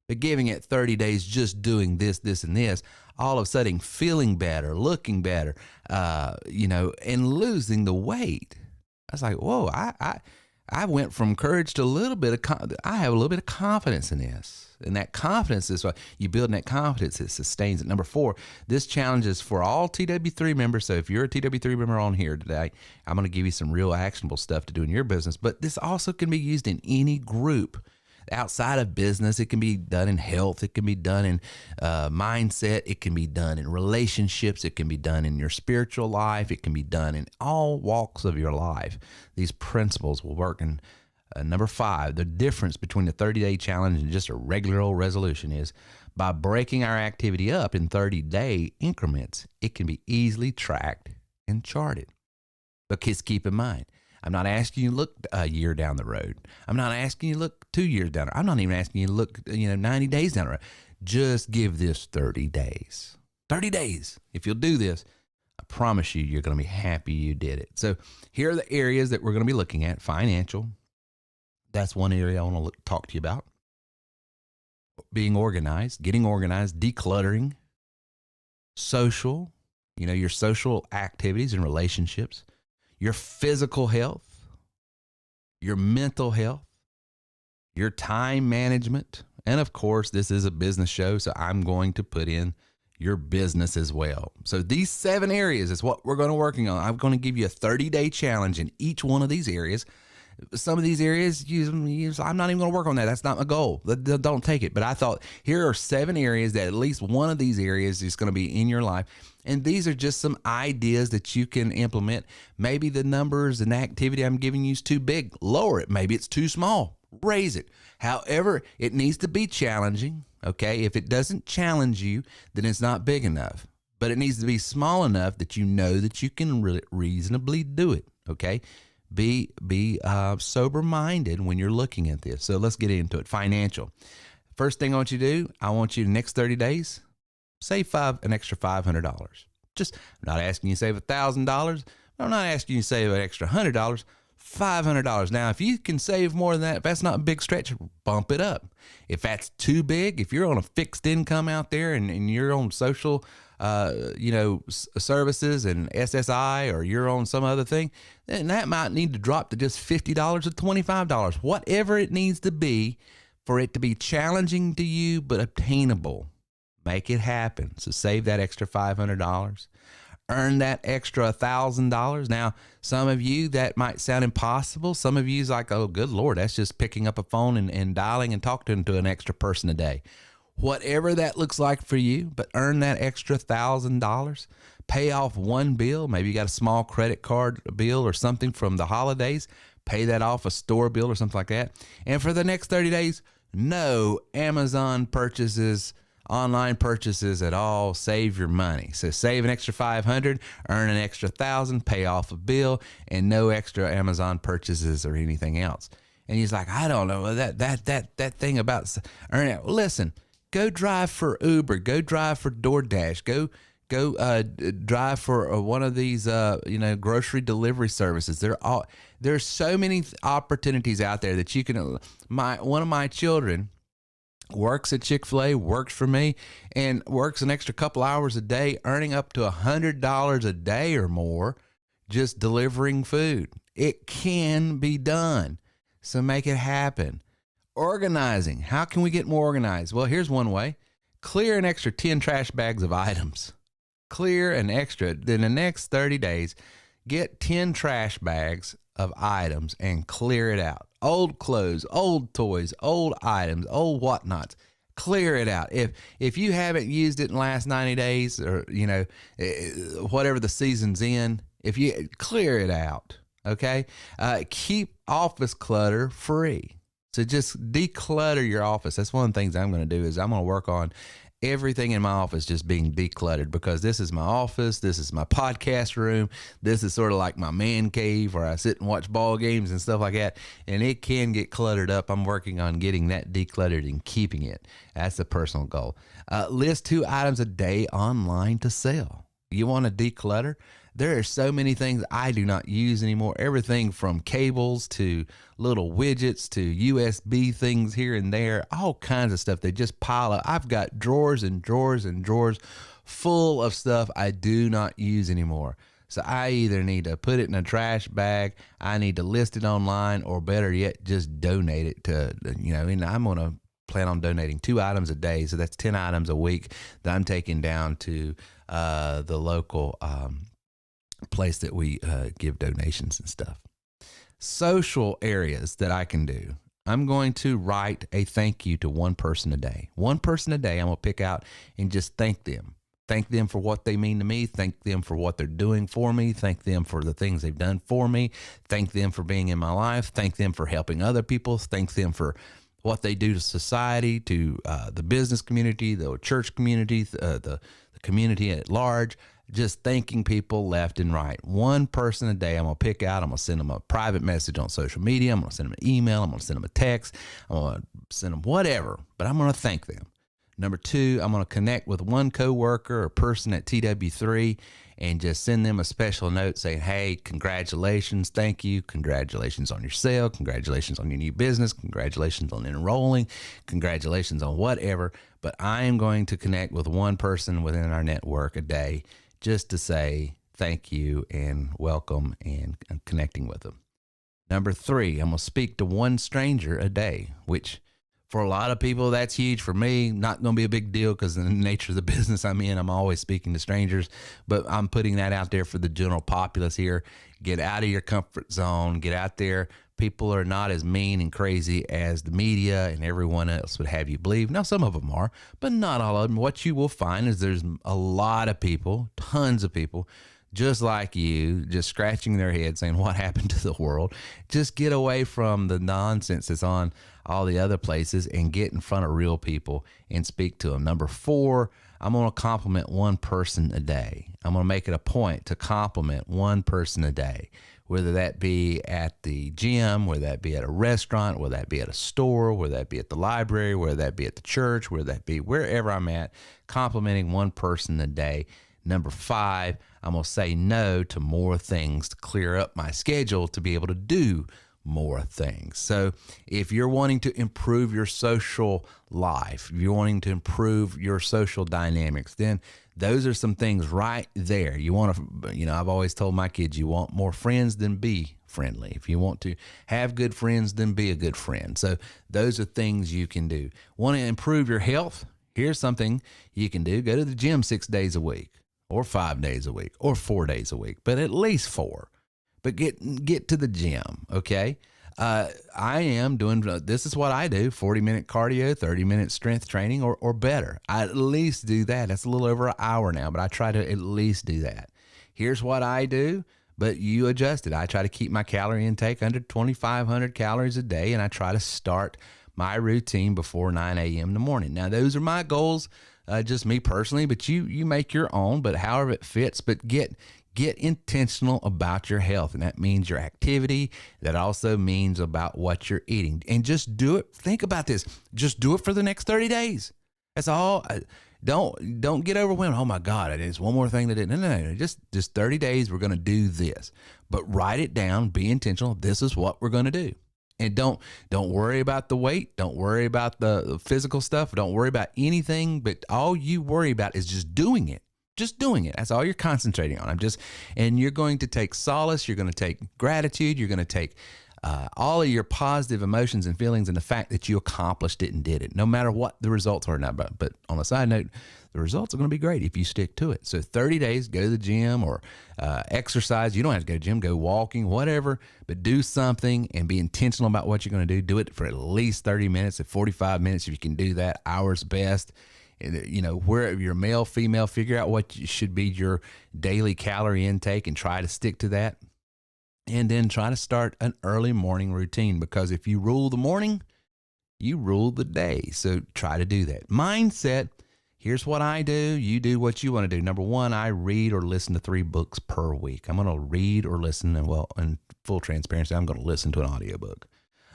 But giving it 30 days, just doing this, and this, all of a sudden feeling better, looking better, and losing the weight. I was like, whoa, I went from courage to I have a little bit of confidence in this. And that confidence is what you build, that confidence, it sustains it. Number 4, this challenge is for all TW3 members. So if you're a TW3 member on here today, I'm going to give you some real actionable stuff to do in your business. But this also can be used in any group outside of business. It can be done in health. It can be done in mindset. It can be done in relationships. It can be done in your spiritual life. It can be done in all walks of your life. These principles will work. And number 5, the difference between the 30-day challenge and just a regular old resolution is by breaking our activity up in 30-day increments, it can be easily tracked and charted. But kids, keep in mind, I'm not asking you to look a year down the road. I'm not asking you to look 2 years down the road. I'm not even asking you to look 90 days down the road. Just give this 30 days. 30 days. If you'll do this, I promise you, you're going to be happy you did it. So here are the areas that we're going to be looking at. Financial. That's one area I want to talk to you about. Being organized, getting organized, decluttering. Social, your social activities and relationships. Your physical health, your mental health, your time management. And of course, this is a business show, so I'm going to put in your business as well. So these 7 areas is what we're going to be working on. I'm going to give you a 30-day challenge in each one of these areas. Some of these areas, I'm not even going to work on that. That's not my goal. Don't take it. But I thought here are 7 areas that at least one of these areas is going to be in your life. And these are just some ideas that you can implement. Maybe the numbers and activity I'm giving you is too big. Lower it. Maybe it's too small. Raise it. However, it needs to be challenging. Okay. If it doesn't challenge you, then it's not big enough. But it needs to be small enough that you know that you can reasonably do it. Okay. Be sober-minded when you're looking at this. So let's get into it. Financial. First thing I want you to do, I want you the next 30 days, save an extra $500. I'm not asking you to save $1,000. I'm not asking you to save an extra $100. $500. Now, if you can save more than that, if that's not a big stretch, bump it up. If that's too big, if you're on a fixed income out there and you're on social services and SSI, or you're on some other thing, then that might need to drop to just $50 to $25, whatever it needs to be for it to be challenging to you, but obtainable. Make it happen. So save that extra $500, earn that extra $1,000. Now, some of you, that might sound impossible. Some of you's like, oh, good Lord, that's just picking up a phone and dialing and talking to an extra person a day. Whatever that looks like for you, but earn that extra $1,000, pay off one bill. Maybe you got a small credit card bill or something from the holidays, pay that off, a store bill or something like that. And for the next 30 days, no Amazon purchases, online purchases at all. Save your money. So save an extra $500, earn an extra $1,000, pay off a bill, and no extra Amazon purchases or anything else. And he's like, I don't know that thing about earning it. Well, listen. Go drive for Uber. Go drive for DoorDash. Go drive for one of these grocery delivery services. There's so many opportunities out there that you can. One of my children works at Chick-fil-A, works for me, and works an extra couple hours a day, earning up to $100 a day or more, just delivering food. It can be done. So make it happen. Organizing. How can we get more organized? Well, here's one way. Clear an extra 10 trash bags of items. Clear an extra. Then the next 30 days, get 10 trash bags of items and clear it out. Old clothes, old toys, old items, old whatnots. Clear it out. If you haven't used it in the last 90 days or, whatever the season's in, if you clear it out, okay? Keep office clutter free. So just declutter your office. That's one of the things I'm going to do is I'm going to work on everything in my office just being decluttered, because this is my office. This is my podcast room. This is sort of like my man cave where I sit and watch ball games and stuff like that. And it can get cluttered up. I'm working on getting that decluttered and keeping it. That's a personal goal. List 2 items a day online to sell. You want to declutter? There are so many things I do not use anymore. Everything from cables to little widgets to USB things here and there, all kinds of stuff. They just pile up. I've got drawers and drawers and drawers full of stuff I do not use anymore. So I either need to put it in a trash bag, I need to list it online, or better yet, just donate it to, and I'm going to plan on donating 2 items a day. So that's 10 items a week that I'm taking down to the local place that we give donations and stuff. Social areas that I can do. I'm going to write a thank you to one person a day. One person a day I'm going to pick out and just thank them. Thank them for what they mean to me. Thank them for what they're doing for me. Thank them for the things they've done for me. Thank them for being in my life. Thank them for helping other people. Thank them for what they do to society, to the business community, the church community, the community at large. Just thanking people left and right. One person a day I'm going to pick out. I'm going to send them a private message on social media. I'm going to send them an email. I'm going to send them a text. I'm going to send them whatever, but I'm going to thank them. Number 2, I'm going to connect with one coworker or person at TW3 and just send them a special note saying, hey, congratulations, thank you, congratulations on your sale, congratulations on your new business, congratulations on enrolling, congratulations on whatever. But I am going to connect with one person within our network a day just to say thank you and welcome and connecting with them. Number 3, I'm going to speak to one stranger a day, which for a lot of people, that's huge. For me, not going to be a big deal because of the nature of the business I'm in, I'm always speaking to strangers, but I'm putting that out there for the general populace here. Get out of your comfort zone, get out there. People are not as mean and crazy as the media and everyone else would have you believe. Now, some of them are, but not all of them. What you will find is there's a lot of people, tons of people, just like you, just scratching their head saying, what happened to the world? Just get away from the nonsense that's on all the other places and get in front of real people and speak to them. Number 4, I'm going to compliment one person a day. I'm going to make it a point to compliment one person a day, whether that be at the gym, whether that be at a restaurant, whether that be at a store, whether that be at the library, whether that be at the church, whether that be wherever I'm at, complimenting one person a day. Number 5, I'm going to say no to more things to clear up my schedule to be able to do more things. So if you're wanting to improve your social life, if you're wanting to improve your social dynamics, then those are some things right there. You want to, I've always told my kids, you want more friends than be friendly. If you want to have good friends, then be a good friend. So those are things you can do. Want to improve your health? Here's something you can do. Go to the gym 6 days a week, or 5 days a week, or 4 days a week, but at least 4. But get to the gym, okay? I am doing, this is what I do, 40-minute cardio, 30-minute strength training or better. I at least do that. That's a little over an hour now, but I try to at least do that. Here's what I do, but you adjust it. I try to keep my calorie intake under 2,500 calories a day, and I try to start my routine before 9 a.m. in the morning. Now, those are my goals, just me personally, but you make your own, but however it fits, but get intentional about your health. And that means your activity. That also means about what you're eating. And just do it. Think about this. Just do it for the next 30 days. That's all. Don't get overwhelmed. Oh my God, it's one more thing to do. No. Just 30 days. We're going to do this, but write it down. Be intentional. This is what we're going to do. And don't worry about the weight. Don't worry about the physical stuff. Don't worry about anything, but all you worry about is just doing it. Just doing it. That's all you're concentrating on. And you're going to take solace. You're going to take gratitude. You're going to take all of your positive emotions and feelings and the fact that you accomplished it and did it, no matter what the results are. Now, but on a side note, the results are going to be great if you stick to it. So 30 days, go to the gym or exercise. You don't have to go to the gym, go walking, whatever, but do something and be intentional about what you're going to do. Do it for at least 30 minutes, at 45 minutes if you can do that. Hours best. Where you're male, female, figure out what should be your daily calorie intake and try to stick to that. And then try to start an early morning routine, because if you rule the morning, you rule the day. So try to do that. Mindset Here's what I do. You do what you want to do. Number one, I read or listen to 3 books per week. I'm going to read or listen, and in full transparency, I'm going to listen to an audiobook.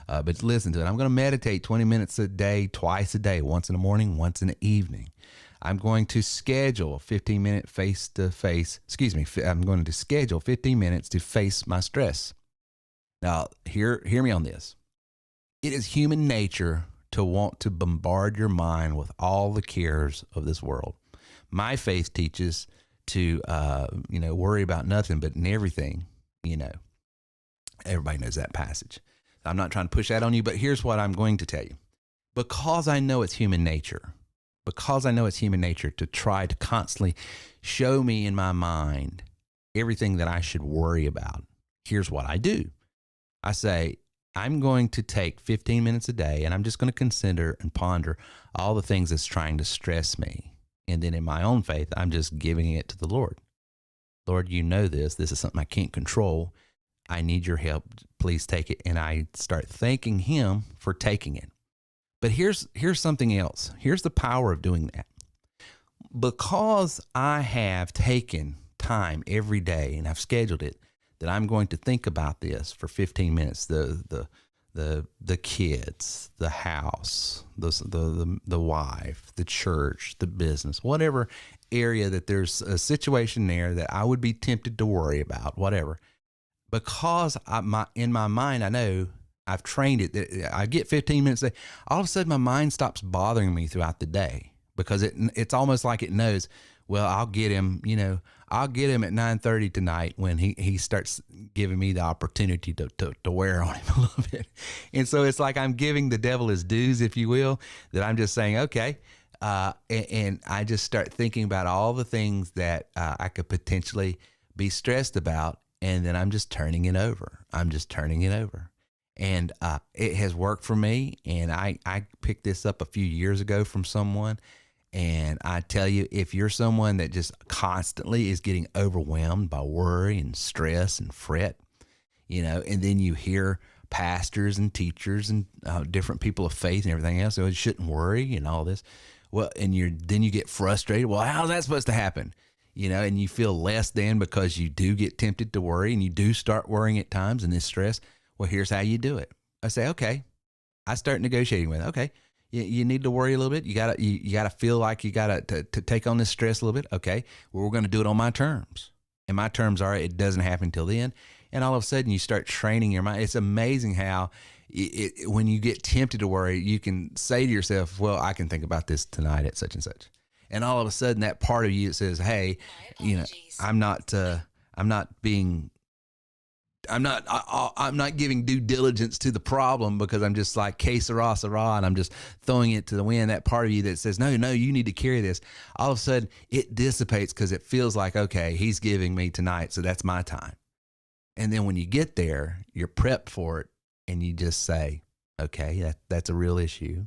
But listen to it. I'm going to meditate 20 minutes a day, twice a day, once in the morning, once in the evening. I'm going to schedule a 15-minute face-to-face. I'm going to schedule 15 minutes to face my stress. Now, hear me on this. It is human nature to want to bombard your mind with all the cares of this world. My faith teaches to, worry about nothing but in everything, Everybody knows that passage. I'm not trying to push that on you, but here's what I'm going to tell you. Because I know it's human nature to try to constantly show me in my mind everything that I should worry about, here's what I do. I say, I'm going to take 15 minutes a day, and I'm just going to consider and ponder all the things that's trying to stress me. And then in my own faith, I'm just giving it to the Lord. Lord, you know this. This is something I can't control. I need your help. Please take it. And I start thanking him for taking it. But here's something else. Here's the power of doing that. Because I have taken time every day and I've scheduled it, that I'm going to think about this for 15 minutes. The kids, the house, the wife, the church, the business, whatever area that there's a situation there that I would be tempted to worry about, whatever. Because in my mind, I know I've trained it that I get 15 minutes a day. All of a sudden, my mind stops bothering me throughout the day because it's almost like it knows, well, I'll get him at 9:30 tonight when he starts giving me the opportunity to wear on him a little bit. And so it's like I'm giving the devil his dues, if you will, that I'm just saying, okay. And I just start thinking about all the things that I could potentially be stressed about. And then I'm just turning it over. And it has worked for me. And I picked this up a few years ago from someone. And I tell you, if you're someone that just constantly is getting overwhelmed by worry and stress and fret, and then you hear pastors and teachers and different people of faith and everything else, so you shouldn't worry and all this. Well, and then you get frustrated. Well, how's that supposed to happen? And you feel less than because you do get tempted to worry and you do start worrying at times and this stress. Well, here's how you do it. I say, okay. I start negotiating with it. Okay. You need to worry a little bit. You gotta feel like you gotta to take on this stress a little bit. Okay. Well, we're going to do it on my terms. And my terms are it doesn't happen till then. And all of a sudden you start training your mind. It's amazing how when you get tempted to worry, you can say to yourself, well, I can think about this tonight at such and such. And all of a sudden, that part of you that says, "Hey, I'm not giving due diligence to the problem because I'm just like que sera, sera, and I'm just throwing it to the wind." That part of you that says, "No, you need to carry this." All of a sudden, it dissipates because it feels like, okay, he's giving me tonight, so that's my time. And then when you get there, you're prepped for it, and you just say, "Okay, that's a real issue."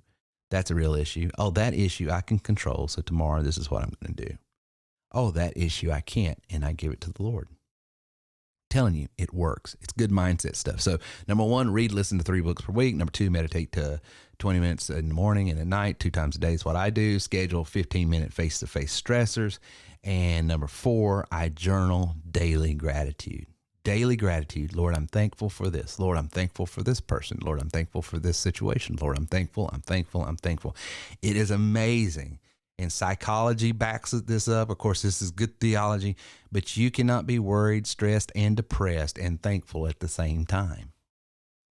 That's a real issue. Oh, that issue I can control. So tomorrow, this is what I'm going to do. Oh, that issue I can't. And I give it to the Lord. I'm telling you, it works. It's good mindset stuff. So number one, read, listen to 3 books per week. Number 2, meditate to 20 minutes in the morning and at night, 2 times a day is what I do. Schedule 15-minute face-to-face stressors. And number 4, I journal daily gratitude. Daily gratitude. Lord, I'm thankful for this. Lord, I'm thankful for this person. Lord, I'm thankful for this situation. Lord, I'm thankful. It is amazing. And psychology backs this up. Of course, this is good theology, but you cannot be worried, stressed, and depressed and thankful at the same time.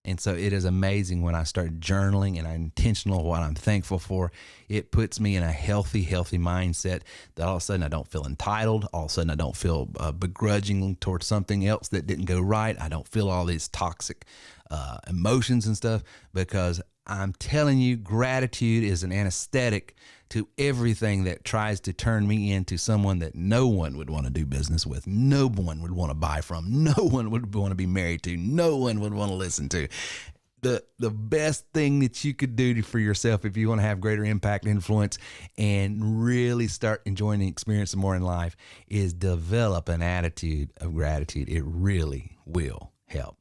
And so it is amazing when I start journaling and I'm intentional what I'm thankful for. It puts me in a healthy mindset that all of a sudden I don't feel entitled. All of a sudden I don't feel begrudging towards something else that didn't go right. I don't feel all these toxic emotions and stuff because I'm telling you, gratitude is an anesthetic to everything that tries to turn me into someone that no one would want to do business with. No one would want to buy from. No one would want to be married to. No one would want to listen to. The best thing that you could do for yourself if you want to have greater impact, influence, and really start enjoying and experiencing more in life is develop an attitude of gratitude. It really will help.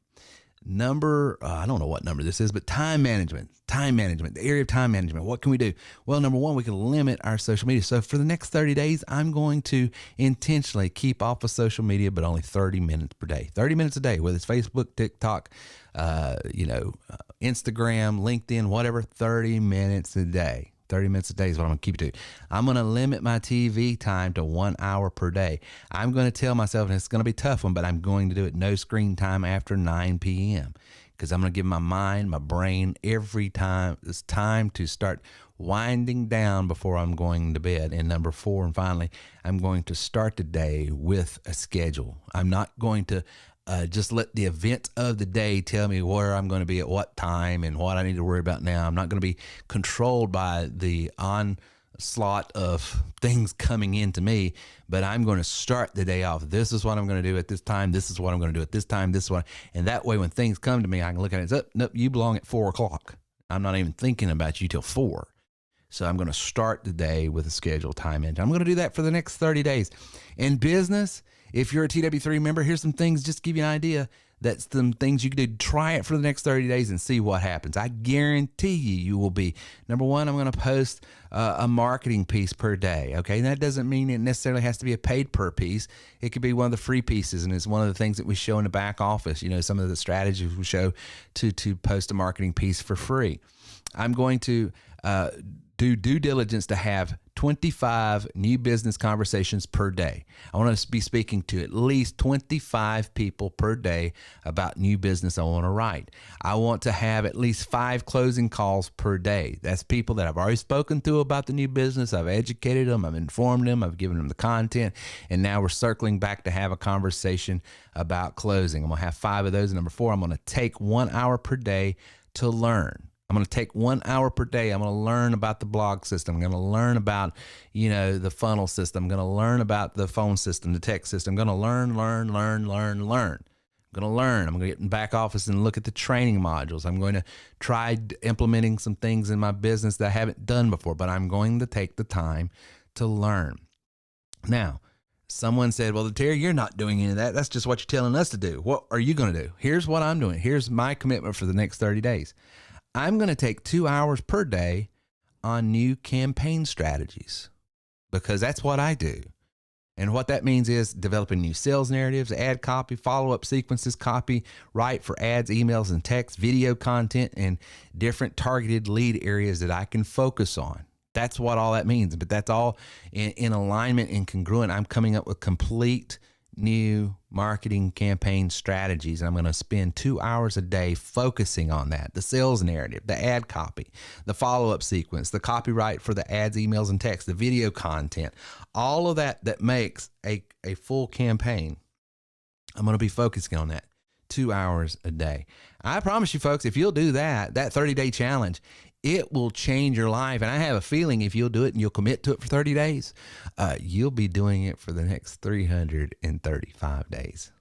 I don't know what number this is, but time management. Time management, the area of time management. What can we do? Well, number one, we can limit our social media. So for the next 30 days, I'm going to intentionally keep off of social media, but only 30 minutes per day. 30 minutes a day, whether it's Facebook, TikTok, Instagram, LinkedIn, whatever, 30 minutes a day. 30 minutes a day is what I'm going to keep it to. I'm going to limit my TV time to 1 hour per day. I'm going to tell myself, and it's going to be a tough one, but I'm going to do it no screen time after 9 p.m. because I'm going to give my mind, my brain, every time, it's time to start winding down before I'm going to bed. And number 4, and finally, I'm going to start the day with a schedule. I'm not going to just let the events of the day tell me where I'm going to be at what time and what I need to worry about now. I'm not going to be controlled by the onslaught of things coming into me, but I'm going to start the day off. This is what I'm going to do at this time. This is what I'm going to do at this time. This is what, and that way when things come to me, I can look at it and say, nope, you belong at 4 o'clock. I'm not even thinking about you till 4. So I'm going to start the day with a scheduled time in. I'm going to do that for the next 30 days. In business, if you're a TW3 member, here's some things just to give you an idea. That's some things you can do. Try it for the next 30 days and see what happens. I guarantee you will be. Number one, I'm going to post a marketing piece per day. Okay, and that doesn't mean it necessarily has to be a paid per piece. It could be one of the free pieces, and it's one of the things that we show in the back office. You know, some of the strategies we show to post a marketing piece for free. I'm going to do due diligence to have 25 new business conversations per day. I want to be speaking to at least 25 people per day about new business I want to write. I want to have at least 5 closing calls per day. That's people that I've already spoken to about the new business. I've educated them. I've informed them. I've given them the content. And now we're circling back to have a conversation about closing. I'm going to have 5 of those. And number 4, I'm going to take 1 hour per day to learn. I'm going to take 1 hour per day. I'm going to learn about the blog system. I'm going to learn about, the funnel system. I'm going to learn about the phone system, the text system. I'm going to learn. I'm going to learn. I'm going to get in back office and look at the training modules. I'm going to try implementing some things in my business that I haven't done before, but I'm going to take the time to learn. Now, someone said, well, Terry, you're not doing any of that. That's just what you're telling us to do. What are you going to do? Here's what I'm doing. Here's my commitment for the next 30 days. I'm going to take 2 hours per day on new campaign strategies because that's what I do. And what that means is developing new sales narratives, ad copy, follow-up sequences, copy, write for ads, emails, and text, video content, and different targeted lead areas that I can focus on. That's what all that means. But that's all in alignment and congruent. I'm coming up with complete new marketing campaign strategies. And I'm going to spend 2 hours a day focusing on that. The sales narrative, the ad copy, the follow-up sequence, the copyright for the ads, emails, and text, the video content, all of that makes a full campaign. I'm going to be focusing on that 2 hours a day. I promise you folks, if you'll do that 30-day challenge, it will change your life. And I have a feeling if you'll do it and you'll commit to it for 30 days, you'll be doing it for the next 335 days.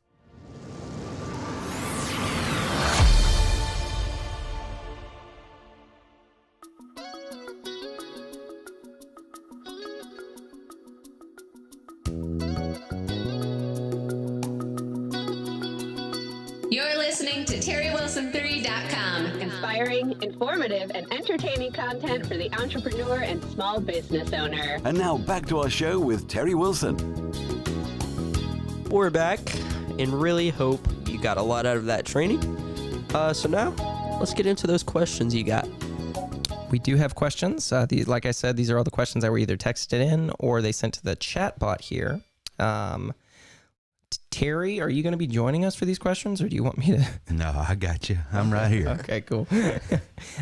You're listening to TerryWilson3.com. Inspiring, informative, and entertaining content for the entrepreneur and small business owner. And now back to our show with Terry Wilson. We're back and really hope you got a lot out of that training. So now let's get into those questions you got. We do have questions. Like I said, these are all the questions that were either texted in or they sent to the chat bot here. Terry, are you going to be joining us for these questions, or do you want me to? No, I got you. I'm right here. Okay, cool.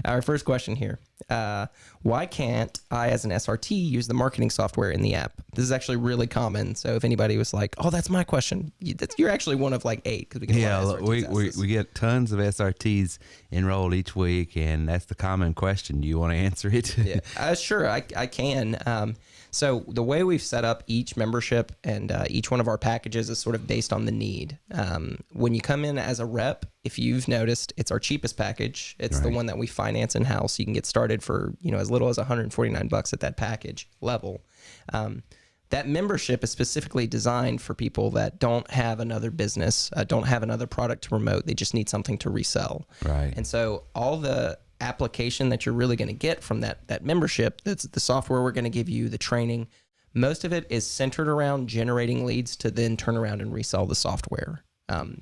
Our first question here. Why can't I, as an SRT, use the marketing software in the app? This is actually really common. So if anybody was like, oh, that's my question, you're actually one of like 8. Because we get a lot of SRTs we get tons of SRTs enrolled each week, and that's the common question. Do you want to answer it? Yeah, sure, I can. So the way we've set up each membership and each one of our packages is sort of based on the need. When you come in as a rep, if you've noticed, it's our cheapest package. It's the one that we finance in-house. You can get started for as little as $149 at that package level. That membership is specifically designed for people that don't have another business, don't have another product to promote. They just need something to resell. Right. And so all the application that you're really going to get from that membership. That's the software we're going to give you, the training. Most of it is centered around generating leads to then turn around and resell the software.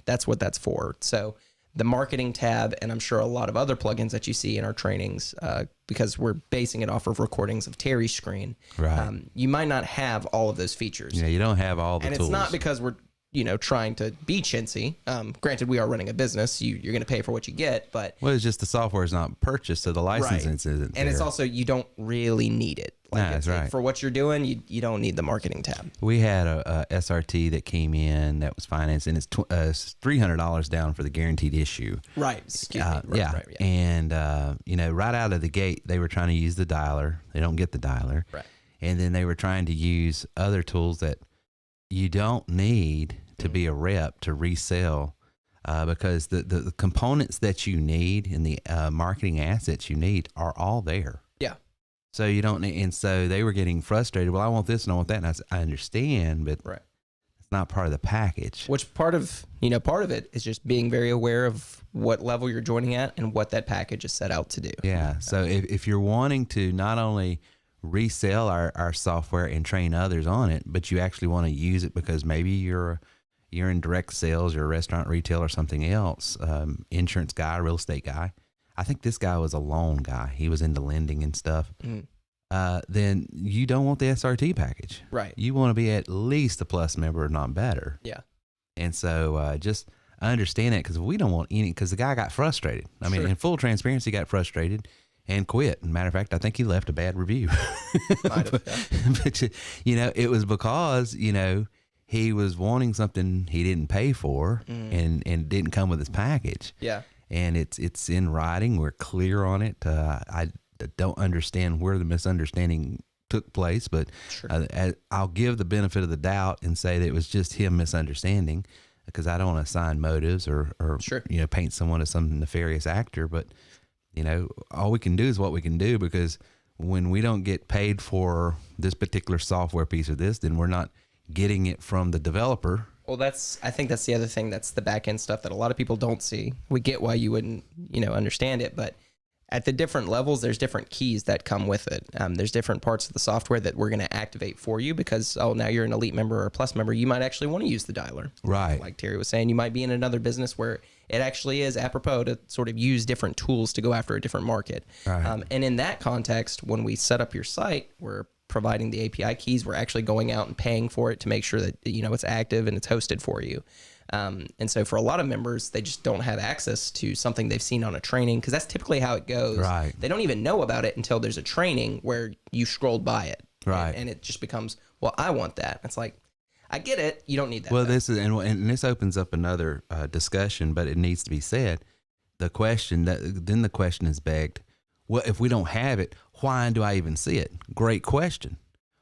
That's what that's for. So the marketing tab, and I'm sure a lot of other plugins that you see in our trainings, because we're basing it off of recordings of Terry's screen. Right. You might not have all of those features. Yeah, you don't have all the tools. And it's not because we're trying to be chintzy. Granted, we are running a business. You're going to pay for what you get, but it's just the software is not purchased, so the license isn't there. And it's also, you don't really need it. That's right. For what you're doing, you don't need the marketing tab. We had a SRT that came in that was financed, and it's $300 down for the guaranteed issue. Right. Right. And right out of the gate, they were trying to use the dialer. They don't get the dialer. Right. And then they were trying to use other tools that you don't need to be a rep to resell, because the components that you need and the marketing assets you need are all there. Yeah. So you don't need, and so they were getting frustrated. Well, I want this and I want that, and I understand, but it's not part of the package. Which part of it is just being very aware of what level you're joining at and what that package is set out to do. Yeah. So if you're wanting to not only resell our software and train others on it, but you actually want to use it because maybe you're in direct sales, you're a restaurant, retail, or something else, insurance guy, real estate guy. I think this guy was a loan guy. He was into lending and stuff. Then you don't want the SRT package. Right. You want to be at least a Plus member, if not better. Yeah. And so just understand that, because we don't want any, because the guy got frustrated. I mean, in full transparency, got frustrated and quit. Matter of fact, I think he left a bad review. But it was because, he was wanting something he didn't pay for, and it didn't come with his package. Yeah. And it's in writing. We're clear on it. I don't understand where the misunderstanding took place, but I'll give the benefit of the doubt and say that it was just him misunderstanding, because I don't want to assign motives or paint someone as some nefarious actor. But all we can do is what we can do, because when we don't get paid for this particular software piece of this, then we're not getting it from the developer. Well, I think that's the other thing. That's the back end stuff that a lot of people don't see. We get why you wouldn't, understand it, but at the different levels, there's different keys that come with it. There's different parts of the software that we're going to activate for you, because, now you're an Elite member or a Plus member. You might actually want to use the dialer. Right. Like Terry was saying, you might be in another business where it actually is apropos to sort of use different tools to go after a different market. Right. And in that context, when we set up your site, we're providing the API keys. We're actually going out and paying for it to make sure that, it's active and it's hosted for you. And so for a lot of members, they just don't have access to something they've seen on a training, because that's typically how it goes. Right. They don't even know about it until there's a training where you scrolled by it. Right. And it just becomes, well, I want that. It's like, I get it. You don't need that. Well, this is, and this opens up another discussion, but it needs to be said. The question is begged, well, if we don't have it, why do I even see it? Great question.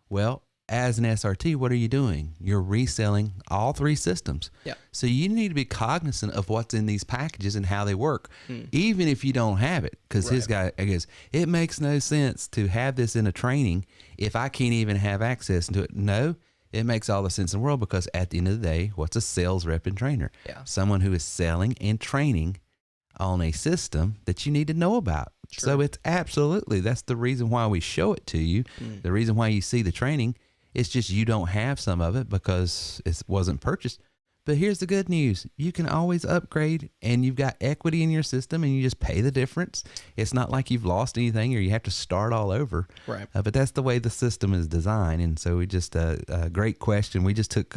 Well, as an SRT, what are you doing? You're reselling all three systems. Yeah. So you need to be cognizant of what's in these packages and how they work, even if you don't have it. Because his guy, I guess, it makes no sense to have this in a training if I can't even have access to it. No, it makes all the sense in the world, because at the end of the day, what's a sales rep and trainer? Yeah. Someone who is selling and training on a system that you need to know about. Sure. So it's absolutely, that's the reason why we show it to you. The reason why you see the training. It's just you don't have some of it because it wasn't purchased. But here's the good news. You can always upgrade, and you've got equity in your system, and you just pay the difference. It's not like you've lost anything or you have to start all over. Right. But that's the way the system is designed. And so we just, a great question. We just took,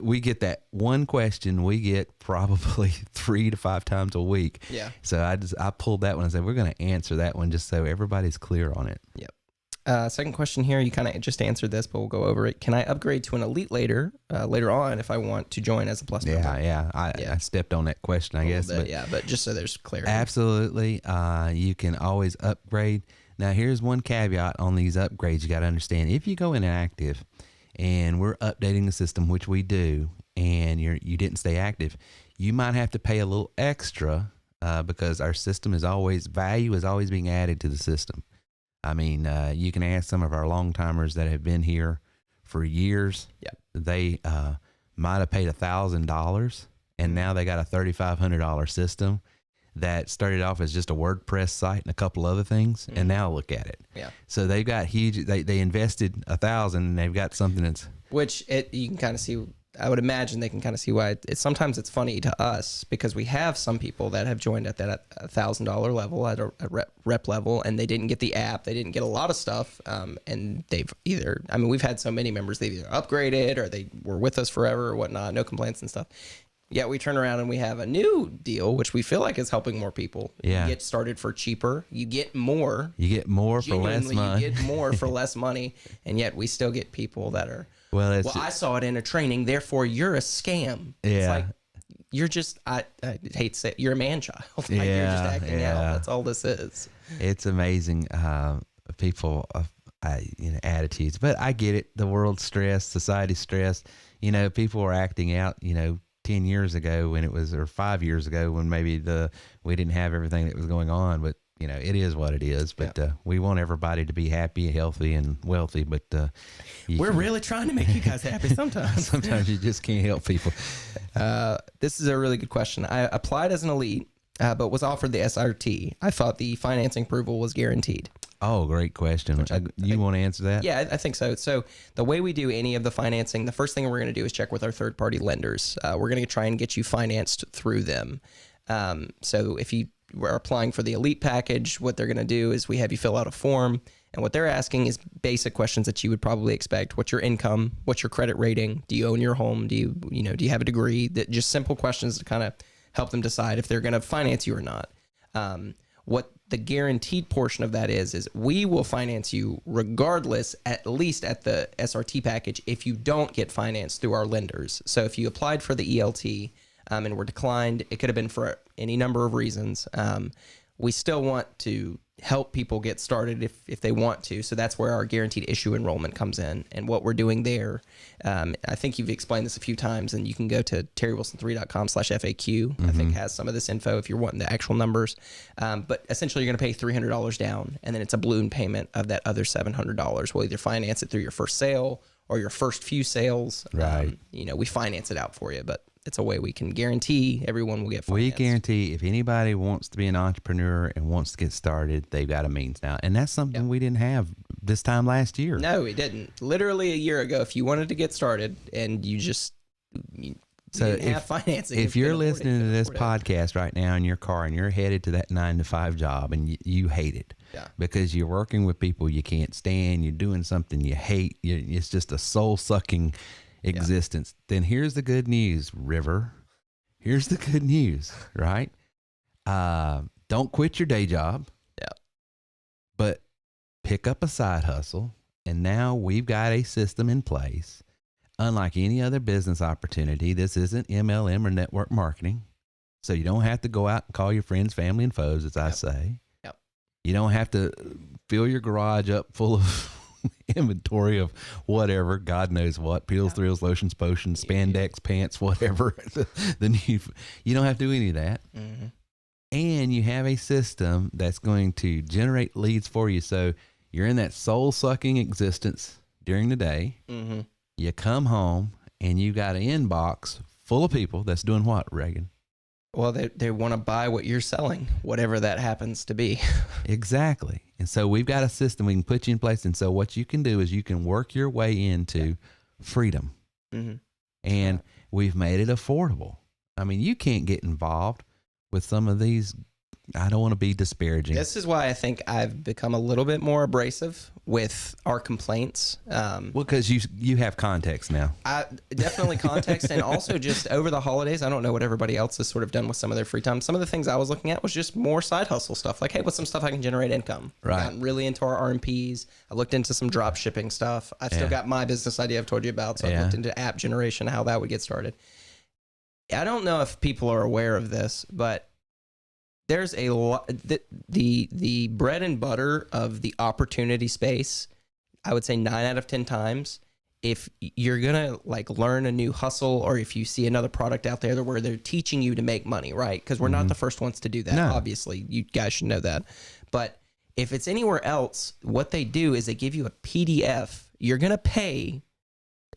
we get that one question we get probably 3 to 5 times a week. Yeah. So I pulled that one and said, we're going to answer that one just so everybody's clear on it. Yep. Second question here, you kind of just answered this, but we'll go over it. Can I upgrade to an Elite later on if I want to join as a Plus member? I stepped on that question, I guess. But just so there's clarity. Absolutely. You can always upgrade. Now, here's one caveat on these upgrades you got to understand. If you go inactive and we're updating the system, which we do, and you didn't stay active, you might have to pay a little extra because our system value is always being added to the system. I mean, you can ask some of our long timers that have been here for years. Yep. They might have paid $1,000, and now they got a $3,500 system. that started off as just a WordPress site and a couple other things, and now look at it. Yeah. So they've got huge. They invested $1,000, and they've got something that's you can kind of see. I would imagine they can kind of see why sometimes it's funny to us because we have some people that have joined at that $1,000 level at a rep level, and they didn't get the app, they didn't get a lot of stuff, and they've we've had so many members, they've either upgraded or they were with us forever or whatnot, no complaints and stuff. Yet we turn around and we have a new deal, which we feel like is helping more people. Yeah. You get started for cheaper, you get more. You get more for less money. You get more for less money, and yet we still get people that are. Well, I saw it in a training, therefore you're a scam. Yeah. It's like, you're just, I hate to say it, you're a man-child. Like, you're just acting out. That's all this is. It's amazing, people, attitudes. But I get it. The world's stressed, society's stressed. People were acting out, 10 years ago when it was, or 5 years ago when maybe we didn't have everything that was going on. But, it is what it is. But we want everybody to be happy, healthy, and wealthy. But we're really trying to make you guys happy sometimes. Sometimes you just can't help people. This is a really good question. I applied as an elite, but was offered the SRT. I thought the financing approval was guaranteed. Oh, great question. You want to answer that? Yeah, I think so. So the way we do any of the financing, the first thing we're going to do is check with our third-party lenders. We're going to try and get you financed through them. So if you are applying for the elite package, what they're going to do is we have you fill out a form, and what they're asking is basic questions that you would probably expect. What's your income? What's your credit rating? Do you own your home? Do you have a degree? Just simple questions to kind of help them decide if they're going to finance you or not. What the guaranteed portion of that is we will finance you regardless, at least at the SRT package, if you don't get financed through our lenders. So if you applied for the ELT and were declined, it could have been for any number of reasons. We still want to help people get started if they want to. So that's where our guaranteed issue enrollment comes in. And what we're doing there, I think you've explained this a few times, and you can go to terrywilson3.com/FAQ. I think has some of this info if you're wanting the actual numbers. But essentially, you're going to pay $300 down, and then it's a balloon payment of that other $700. We'll either finance it through your first sale or your first few sales. Right. We finance it out for you, but it's a way we can guarantee everyone will get financed. We guarantee if anybody wants to be an entrepreneur and wants to get started, they've got a means now. And that's something we didn't have this time last year. No, we didn't. Literally a year ago, if you wanted to get started and you didn't have financing. If you're listening to this podcast right now in your car and you're headed to that 9-to-5 job and you hate it because you're working with people you can't stand, you're doing something you hate, it's just a soul-sucking existence, then here's the good news, River. Here's the good news, right? Don't quit your day job. Yeah. But pick up a side hustle, and now we've got a system in place. Unlike any other business opportunity, this isn't MLM or network marketing. So you don't have to go out and call your friends, family, and foes, as I say. Yep. You don't have to fill your garage up full of inventory of whatever, God knows what, peels, thrills, lotions, potions, spandex, pants, whatever. You don't have to do any of that. Mm-hmm. And you have a system that's going to generate leads for you. So you're in that soul-sucking existence during the day. Mm-hmm. You come home and you got an inbox full of people that's doing what, Reagan? Well, they want to buy what you're selling, whatever that happens to be. Exactly. And so we've got a system we can put you in place. And so what you can do is you can work your way into freedom. Mm-hmm. And we've made it affordable. I mean, you can't get involved with some of these. I don't want to be disparaging. This is why I think I've become a little bit more abrasive with our complaints. Well, because you have context now. Definitely context, and also just over the holidays, I don't know what everybody else has sort of done with some of their free time. Some of the things I was looking at was just more side hustle stuff. Like, hey, what's some stuff I can generate income? Right. I've gotten really into our RMPs. I looked into some drop shipping stuff. I've still got my business idea I've told you about, so I looked into app generation, how that would get started. I don't know if people are aware of this, but there's a lot, the bread and butter of the opportunity space, I would say 9 out of 10 times, if you're going to like learn a new hustle, or if you see another product out there where they're teaching you to make money, right? Because we're not the first ones to do that. No. Obviously, you guys should know that. But if it's anywhere else, what they do is they give you a PDF. You're going to pay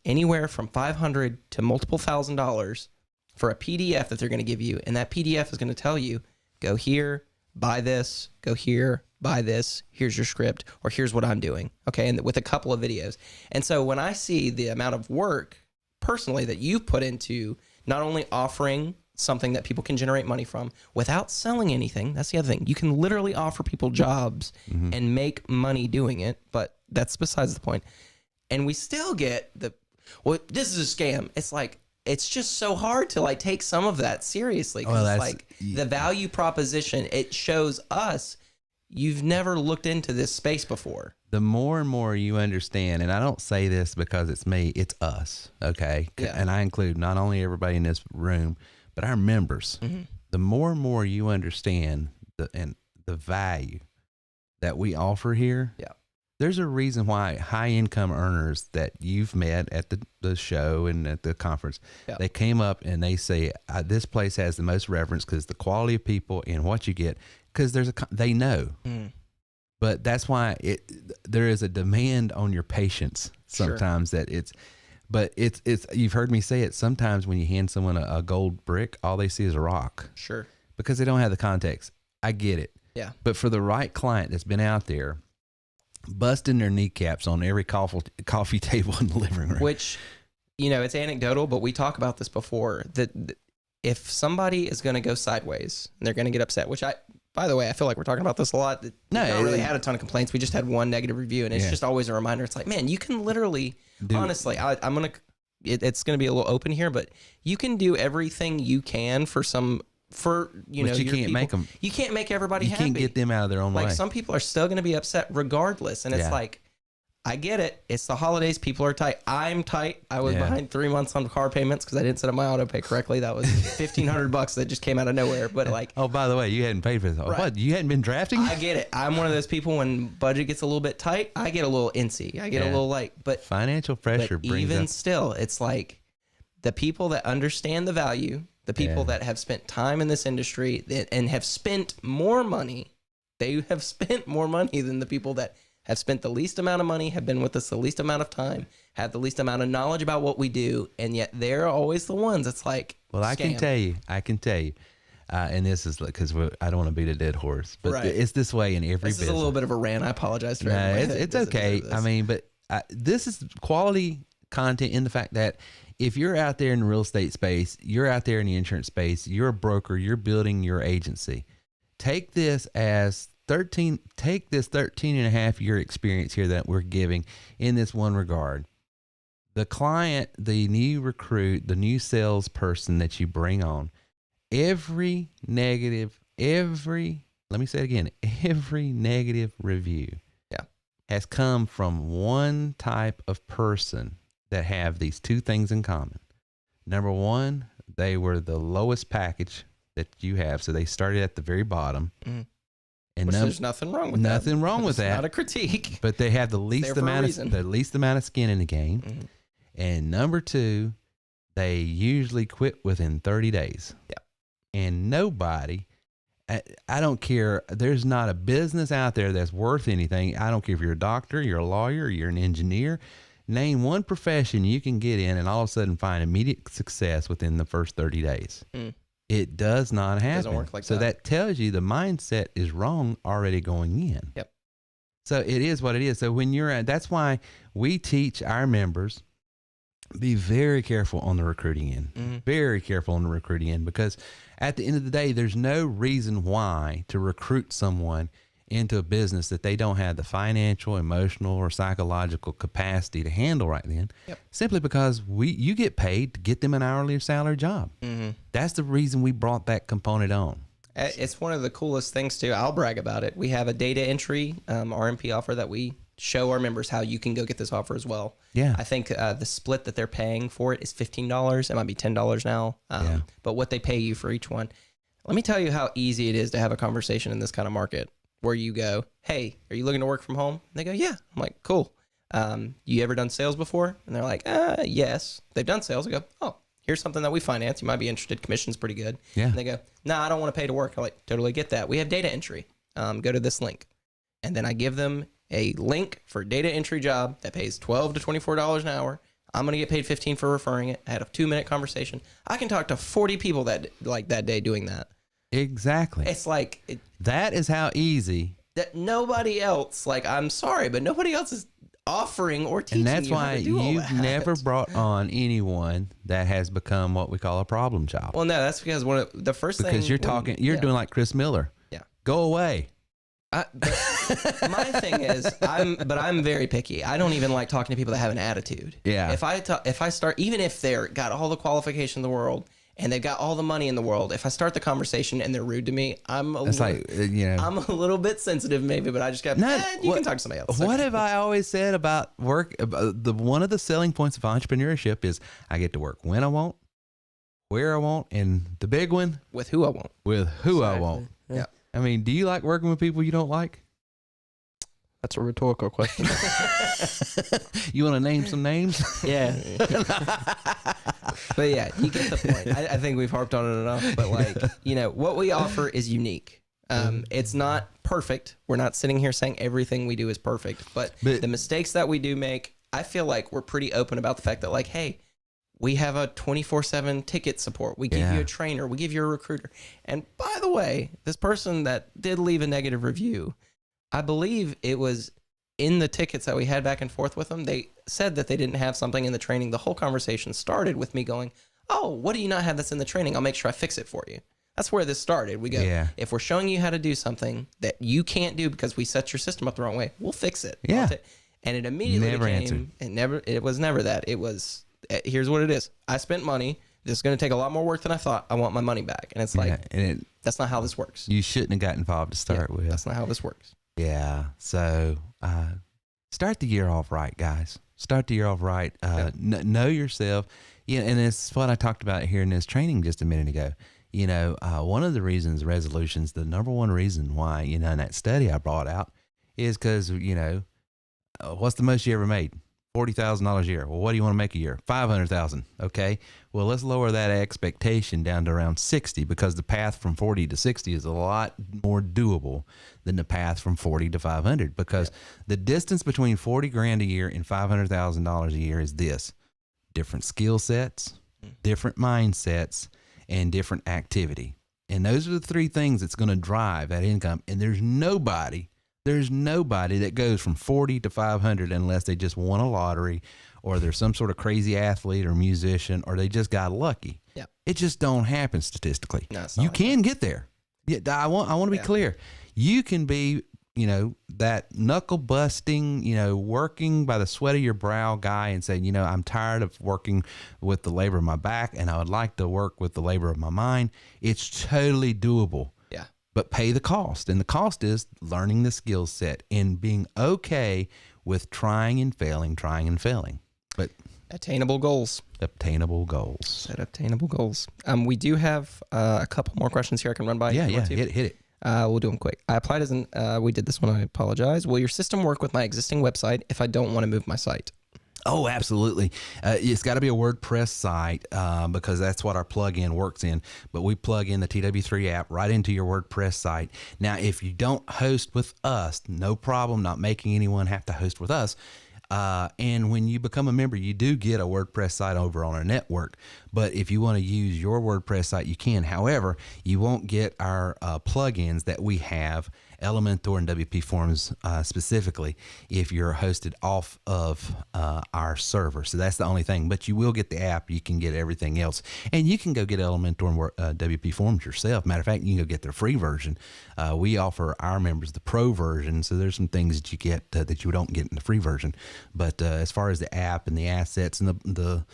anywhere from $500 to multiple $1,000s for a PDF that they're going to give you. And that PDF is going to tell you, go here, buy this, go here, buy this, here's your script, or here's what I'm doing. Okay. And with a couple of videos. And so when I see the amount of work personally that you've put into not only offering something that people can generate money from without selling anything, that's the other thing. You can literally offer people jobs and make money doing it, but that's besides the point. And we still get well, this is a scam. It's like, it's just so hard to like take some of that seriously. Cause it's like the value proposition, it shows us you've never looked into this space before. The more and more you understand, and I don't say this because it's me, it's us, okay? Yeah. And I include not only everybody in this room, but our members. The more and more you understand the value that we offer here, there's a reason why high income earners that you've met at the show and at the conference, they came up and they say, this place has the most reverence because the quality of people and what you get, because they know. But that's why there is a demand on your patience sometimes that it's you've heard me say it, sometimes when you hand someone a gold brick, all they see is a rock. Sure. Because they don't have the context. I get it. Yeah. But for the right client that's been out there, busting their kneecaps on every coffee table in the living room. Which, it's anecdotal, but we talk about this before, that if somebody is going to go sideways and they're going to get upset, which by the way, I feel like we're talking about this a lot. No, we really had a ton of complaints. We just had one negative review, and it's just always a reminder. It's like, man, you can literally, honestly, it's going to be a little open here, but you can do everything you can but you can't make them. You can't make everybody happy. You can't get them out of their own way. Like some people are still going to be upset regardless, and it's like, I get it. It's the holidays. People are tight. I'm tight. I was behind 3 months on car payments because I didn't set up my auto pay correctly. That was $1,500 that just came out of nowhere. But like, oh, by the way, you hadn't paid for this. Right. What? You hadn't been drafting? I get it. I'm one of those people when budget gets a little bit tight, I get a little incy. I get a little but financial pressure brings even up. Still, it's like the people that understand the value, the people that have spent time in this industry and have spent more money. They have spent more money than the people that have spent the least amount of money, have been with us the least amount of time, have the least amount of knowledge about what we do, and yet they're always the ones. It's like, well, I can tell you, and this is because I don't want to beat a dead horse, but it's this way in every business. This is a little bit of a rant. I apologize for everybody. It's okay. I mean, but this is quality content in the fact that if you're out there in the real estate space, you're out there in the insurance space, you're a broker, you're building your agency. Take this 13 and a half year experience here that we're giving in this one regard. The client, the new recruit, the new salesperson that you bring on, every negative review has come from one type of person that have these two things in common. Number one, they were the lowest package that you have. So they started at the very bottom. And there's nothing wrong with that. Nothing wrong with that. Not a critique. But they have the least amount of skin in the game. And number two, they usually quit within 30 days. Yeah. And nobody, I don't care. There's not a business out there that's worth anything. I don't care if you're a doctor, you're a lawyer, you're an engineer. Name one profession you can get in and all of a sudden find immediate success within the first 30 days. It does not happen. It doesn't work like that. So that tells you the mindset is wrong already going in. Yep. So it is what it is. So when that's why we teach our members, be very careful on the recruiting end. Very careful on the recruiting end, because at the end of the day, there's no reason why to recruit someone into a business that they don't have the financial, emotional, or psychological capacity to handle right then. Yep. Simply because you get paid to get them an hourly or salary job. That's the reason we brought that component on. It's one of the coolest things too. I'll brag about it. We have a data entry RMP offer that we show our members how you can go get this offer as well. Yeah. I think the split that they're paying for it is $15. It might be $10 now. But what they pay you for each one. Let me tell you how easy it is to have a conversation in this kind of market, where you go, hey, are you looking to work from home? And they go, yeah. I'm like, cool. You ever done sales before? And they're like, yes. They've done sales. I go, oh, here's something that we finance. You might be interested. Commission's pretty good. Yeah. And they go, no, I don't want to pay to work. I'm like, totally get that. We have data entry. Go to this link. And then I give them a link for a data entry job that pays $12 to $24 an hour. I'm going to get paid $15 for referring it. I had a 2-minute conversation. I can talk to 40 people that day doing that. Exactly. It's like that is how easy. That nobody else, like, I'm sorry, but nobody else is offering or teaching And that's you why how to do all you've that. never brought on anyone that has become what we call a problem child. Well, no, that's because one of the first thing. Because you're doing like Chris Miller. Yeah. Go away. My thing is, I'm very picky. I don't even like talking to people that have an attitude. Yeah. If I start, even if they're got all the qualification in the world and they've got all the money in the world, if I start the conversation and they're rude to me, I'm a little bit sensitive maybe, but I just got, you can talk to somebody else. What have I always said about work? One of the selling points of entrepreneurship is I get to work when I want, where I want, and the big one, with who I want. With who I want. Yeah. I mean, do you like working with people you don't like? That's a rhetorical question. You want to name some names? Yeah. But yeah, you get the point. I think we've harped on it enough, but like, what we offer is unique. It's not perfect. We're not sitting here saying everything we do is perfect, but the mistakes that we do make, I feel like we're pretty open about the fact that, like, hey, we have a 24/7 ticket support. We give you a trainer. We give you a recruiter. And by the way, this person that did leave a negative review, I believe it was in the tickets that we had back and forth with them. They said that they didn't have something in the training. The whole conversation started with me going, oh, what do you not have that's in the training? I'll make sure I fix it for you. That's where this started. We go, if we're showing you how to do something that you can't do because we set your system up the wrong way, we'll fix it. Yeah. And it immediately answered. It was never that. It was, here's what it is. I spent money. This is going to take a lot more work than I thought. I want my money back. And it's like, that's not how this works. You shouldn't have got involved to start with. That's not how this works. Yeah. So start the year off right, guys. Start the year off right. Know yourself. Yeah, and it's what I talked about here in this training just a minute ago. One of the reasons resolutions, the number one reason why, in that study I brought out is because, what's the most you ever made? $40,000 a year. Well, what do you want to make a year? $500,000. Okay. Well, let's lower that expectation down to around 60 because the path from 40 to 60 is a lot more doable than the path from 40 to 500 because the distance between 40 grand a year and $500,000 a year is this: different skill sets, different mindsets, and different activity. And those are the three things that's going to drive that income. And there's nobody that goes from 40 to 500 unless they just won a lottery or they're some sort of crazy athlete or musician or they just got lucky. Yeah. It just don't happen statistically. No, you can get there. Yeah, I want to be clear. You can be, that knuckle busting, working by the sweat of your brow guy and saying, I'm tired of working with the labor of my back and I would like to work with the labor of my mind. It's totally doable. But pay the cost. And the cost is learning the skill set and being okay with trying and failing. But attainable goals. Set attainable goals. We do have a couple more questions here I can run by. Yeah. Hit it. We'll do them quick. I applied as we did this one. I apologize. Will your system work with my existing website if I don't want to move my site? Oh, absolutely. It's got to be a WordPress site because that's what our plugin works in. But we plug in the TW3 app right into your WordPress site. Now, if you don't host with us, no problem, not making anyone have to host with us. And when you become a member, you do get a WordPress site over on our network. But if you want to use your WordPress site, you can. However, you won't get our plugins that we have, Elementor and WP Forms specifically, if you're hosted off of our server. So that's the only thing. But you will get the app. You can get everything else. And you can go get Elementor and WP Forms yourself. Matter of fact, you can go get their free version. We offer our members the pro version. So there's some things that you get that you don't get in the free version. But as far as the app and the assets and the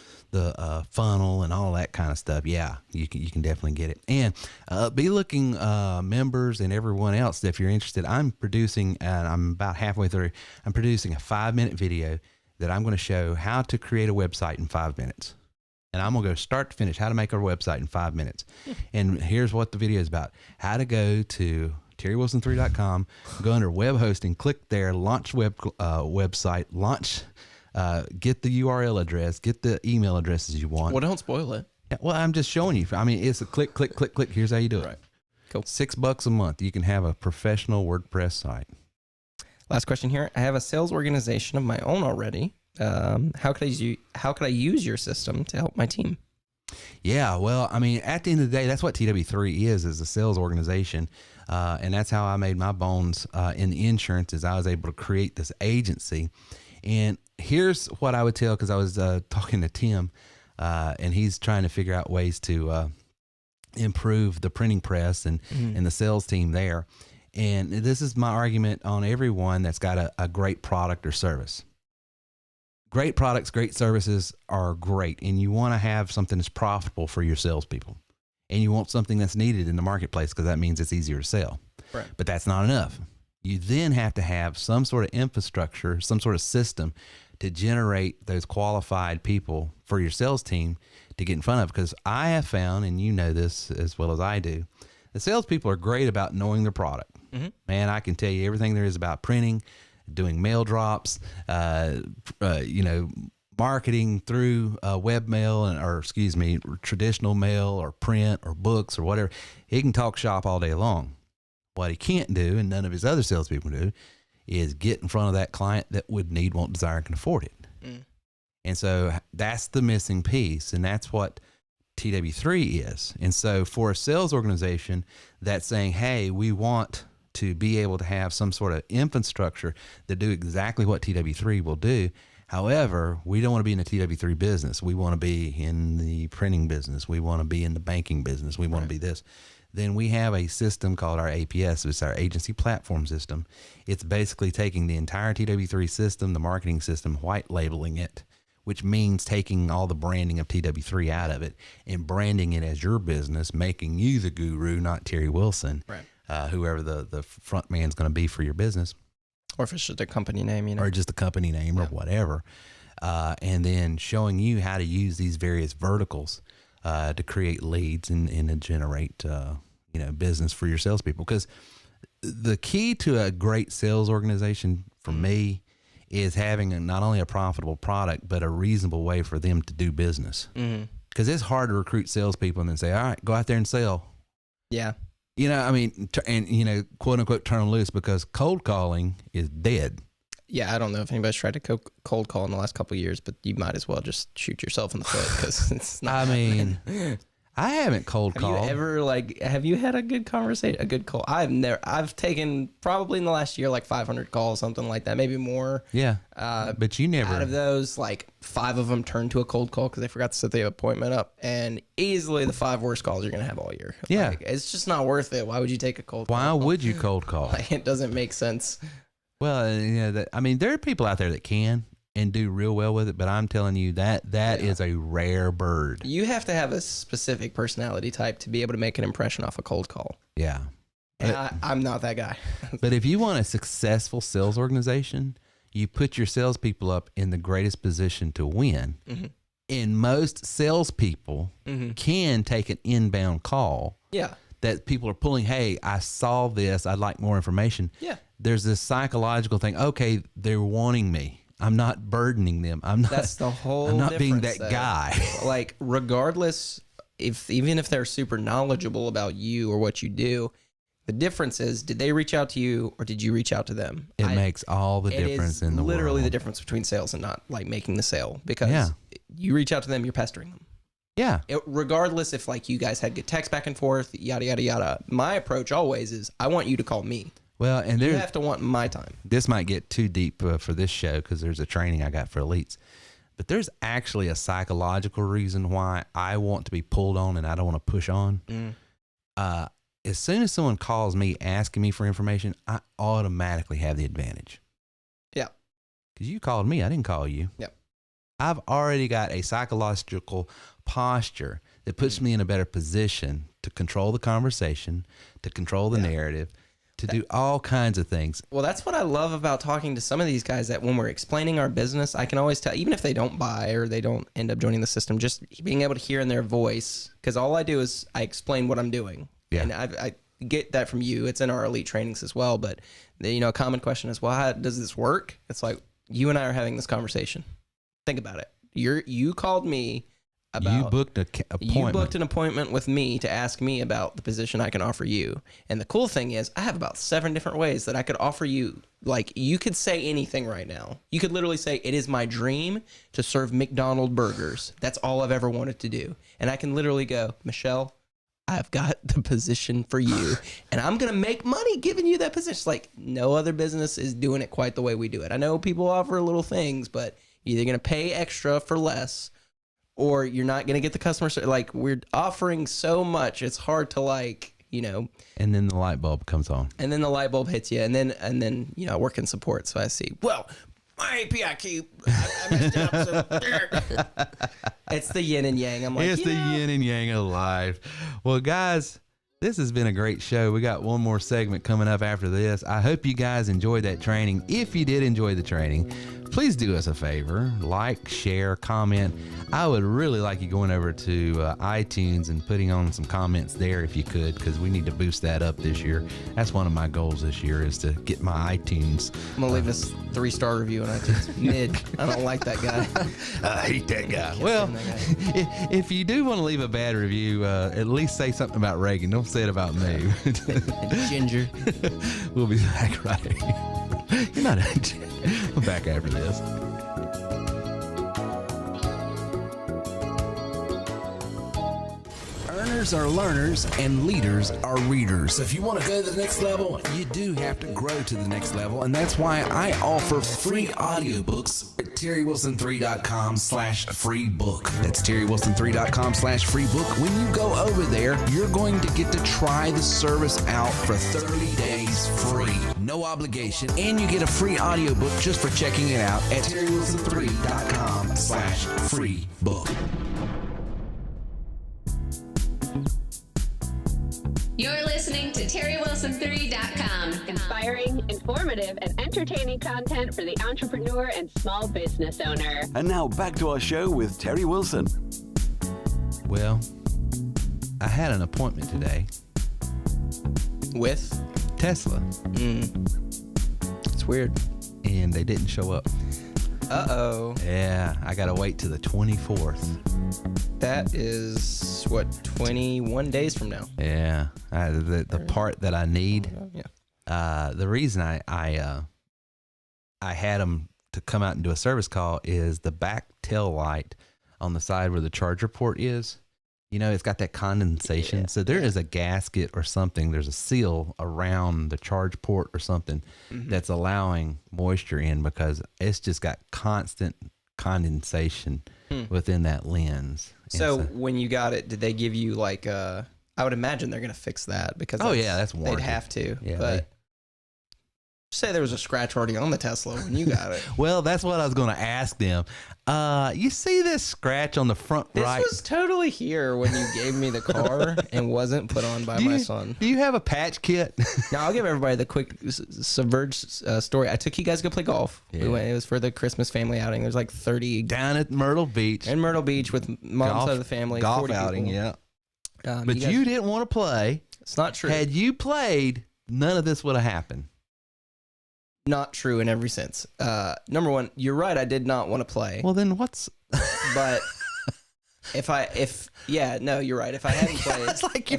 funnel and all that kind of stuff, yeah, you can definitely get it. And be looking members and everyone else, if you're interested, I'm producing, and I'm about halfway through, I'm producing a 5-minute video that I'm going to show how to create a website in 5 minutes. And I'm going to go start to finish how to make our website in 5 minutes. And here's what the video is about: how to go to TerryWilson3.com, go under web hosting, click there, launch website, launch, get the URL address, get the email addresses you want. Well, don't spoil it. Yeah, well, I'm just showing you. I mean, it's a click, click, click, click. Here's how you do it. Right. Cool. $6 a month. You can have a professional WordPress site. Last question here. I have a sales organization of my own already. How could I use your system to help my team? Yeah, well, I mean, at the end of the day, that's what TW3 is a sales organization. And that's how I made my bones in the insurance, is I was able to create this agency. And here's what I would tell, because I was talking to Tim, and he's trying to figure out ways to improve the printing press and the sales team there. And this is my argument on everyone that's got a great product or service. Great products, great services are great, and you want to have something that's profitable for your salespeople, and you want something that's needed in the marketplace, because that means it's easier to sell. Right. But that's not enough. You then have to have some sort of infrastructure, some sort of system to generate those qualified people for your sales team to get in front of. Because I have found, and you know this as well as I do, the salespeople are great about knowing their product. Man, I can tell you everything there is about printing, doing mail drops, marketing through web mail or traditional mail or print or books or whatever. He can talk shop all day long. What he can't do, and none of his other salespeople do, is get in front of that client that would need, won't, desire, and can afford it. And so that's the missing piece, and that's what TW3 is. And so for a sales organization that's saying, hey, we want to be able to have some sort of infrastructure that do exactly what TW3 will do. However, we don't want to be in the TW3 business. We want to be in the printing business. We want to be in the banking business. We want to be this. Then we have a system called our APS. It's our agency platform system. It's basically taking the entire TW3 system, the marketing system, white labeling it, which means taking all the branding of TW3 out of it and branding it as your business, making you the guru, not Terry Wilson. Right. Whoever the front man's going to be for your business. Or if it's just a company name, Or just a company name or whatever. And then showing you how to use these various verticals to create leads and to generate, business for your salespeople. Because the key to a great sales organization for me is having not only a profitable product, but a reasonable way for them to do business. Because it's hard to recruit salespeople and then say, all right, go out there and sell. Yeah. Quote unquote, turn them loose, because cold calling is dead. Yeah, I don't know if anybody's tried to cold call in the last couple of years, but you might as well just shoot yourself in the foot, because it's not. I haven't cold called. Have you had a good conversation, a good call? I've taken probably in the last year, 500 calls, something like that, maybe more. Yeah. But you never. Out of those, 5 of them turned to a cold call because they forgot to set the appointment up, and easily the 5 worst calls you're going to have all year. Yeah. It's just not worth it. Why would you take a cold call? Why would you cold call? It doesn't make sense. Well, there are people out there that can and do real well with it, but I'm telling you that is a rare bird. You have to have a specific personality type to be able to make an impression off a cold call. Yeah. And I'm not that guy. But if you want a successful sales organization, you put your salespeople up in the greatest position to win. And most salespeople can take an inbound call. Yeah. That people are pulling, hey, I saw this, I'd like more information. Yeah. There's this psychological thing. Okay, they're wanting me. I'm not burdening them. That's the whole I'm not being that though. guy. Regardless, even if they're super knowledgeable about you or what you do, the difference is, did they reach out to you or did you reach out to them? It makes all the difference in the world. Literally the difference between sales and not making the sale, because you reach out to them, you're pestering them. Yeah. Regardless if you guys had good text back and forth, yada, yada, yada. My approach always is, I want you to call me. Well, and you have to want my time. This might get too deep for this show, because there's a training I got for elites. But there's actually a psychological reason why I want to be pulled on and I don't want to push on. As soon as someone calls me asking me for information, I automatically have the advantage. Yeah. Because you called me, I didn't call you. Yep. I've already got a psychological posture that puts me in a better position to control the conversation, to control the narrative, to do all kinds of things. Well, that's what I love about talking to some of these guys, that when we're explaining our business, I can always tell, even if they don't buy or they don't end up joining the system, just being able to hear in their voice, because all I do is I explain what I'm doing. Yeah. And I get that from you. It's in our elite trainings as well. But, a common question is, well, how does this work? It's like, you and I are having this conversation. Think about it. You called me. about You booked an appointment. You booked an appointment with me to ask me about the position I can offer you. And the cool thing is I have about 7 different ways that I could offer you. Like, you could say anything right now. You could literally say, it is my dream to serve McDonald's burgers. That's all I've ever wanted to do. And I can literally go, Michelle, I've got the position for you, and I'm going to make money giving you that position. It's like, no other business is doing it quite the way we do it. I know people offer little things, but you're either going to pay extra for less, or you're not going to get the customer service. Like, we're offering so much, it's hard to, like, you know. And then the light bulb comes on. And then the light bulb hits you, and then you know, I work in support, so I see, well, my API key, I messed it up. So it's the yin and yang. I'm like, it's the yin and yang of life. Well, guys, this has been a great show. We got one more segment coming up after this. I hope you guys enjoyed that training. If you did enjoy the training, please do us a favor. Like, share, comment. I would really like you going over to iTunes and putting on some comments there if you could, because we need to boost that up this year. That's one of my goals this year, is to get my iTunes. I'm going to leave us 3-star review on iTunes. Mid. I don't like that guy. I hate that guy. Well, if you do want to leave a bad review, at least say something about Reagan. Don't say it about me. Ginger. We'll be back right here. You're not a ginger. We're back after this. Earners are learners, and leaders are readers. So if you want to go to the next level, you do have to grow to the next level, and that's why I offer free audiobooks at TerryWilson3.com/free book. That's TerryWilson3.com/free book. When you go over there, you're going to get to try the service out for 30 days free. No obligation, and you get a free audiobook just for checking it out at TerryWilson3.com/free book. You're listening to TerryWilson3.com. Inspiring, informative, and entertaining content for the entrepreneur and small business owner. And now back to our show with Terry Wilson. Well, I had an appointment today. With? Tesla. It's weird. And they didn't show up. Uh-oh. Yeah, I got to wait till the 24th. That is, what, 21 days from now? Yeah. The part that I need. Yeah. The reason I had them to come out and do a service call is the back tail light on the side where the charger port is. You know, it's got that condensation. Yeah. So there is a gasket or something. There's a seal around the charge port or something that's allowing moisture in, because it's just got constant condensation within that lens. So when you got it, did they give you like I would imagine they're going to fix that, because that's warranted. They'd have to. Yeah, but say there was a scratch already on the Tesla when you got it. Well, that's what I was going to ask them. You see this scratch on the front right? This was totally here when you gave me the car and wasn't put on by my son. Do you have a patch kit? Now, I'll give everybody the quick subverge story. I took you guys to go play golf. Yeah. We went. It was for the Christmas family outing. There's like 30 down at Myrtle Beach. In Myrtle Beach with mom's side of the family. Golf outing, people. Yeah. But you didn't want to play. It's not true. Had you played, none of this would have happened. Not true in every sense. Number one, you're right. I did not want to play. Well, then what's? But you're right. If I hadn't played, it's like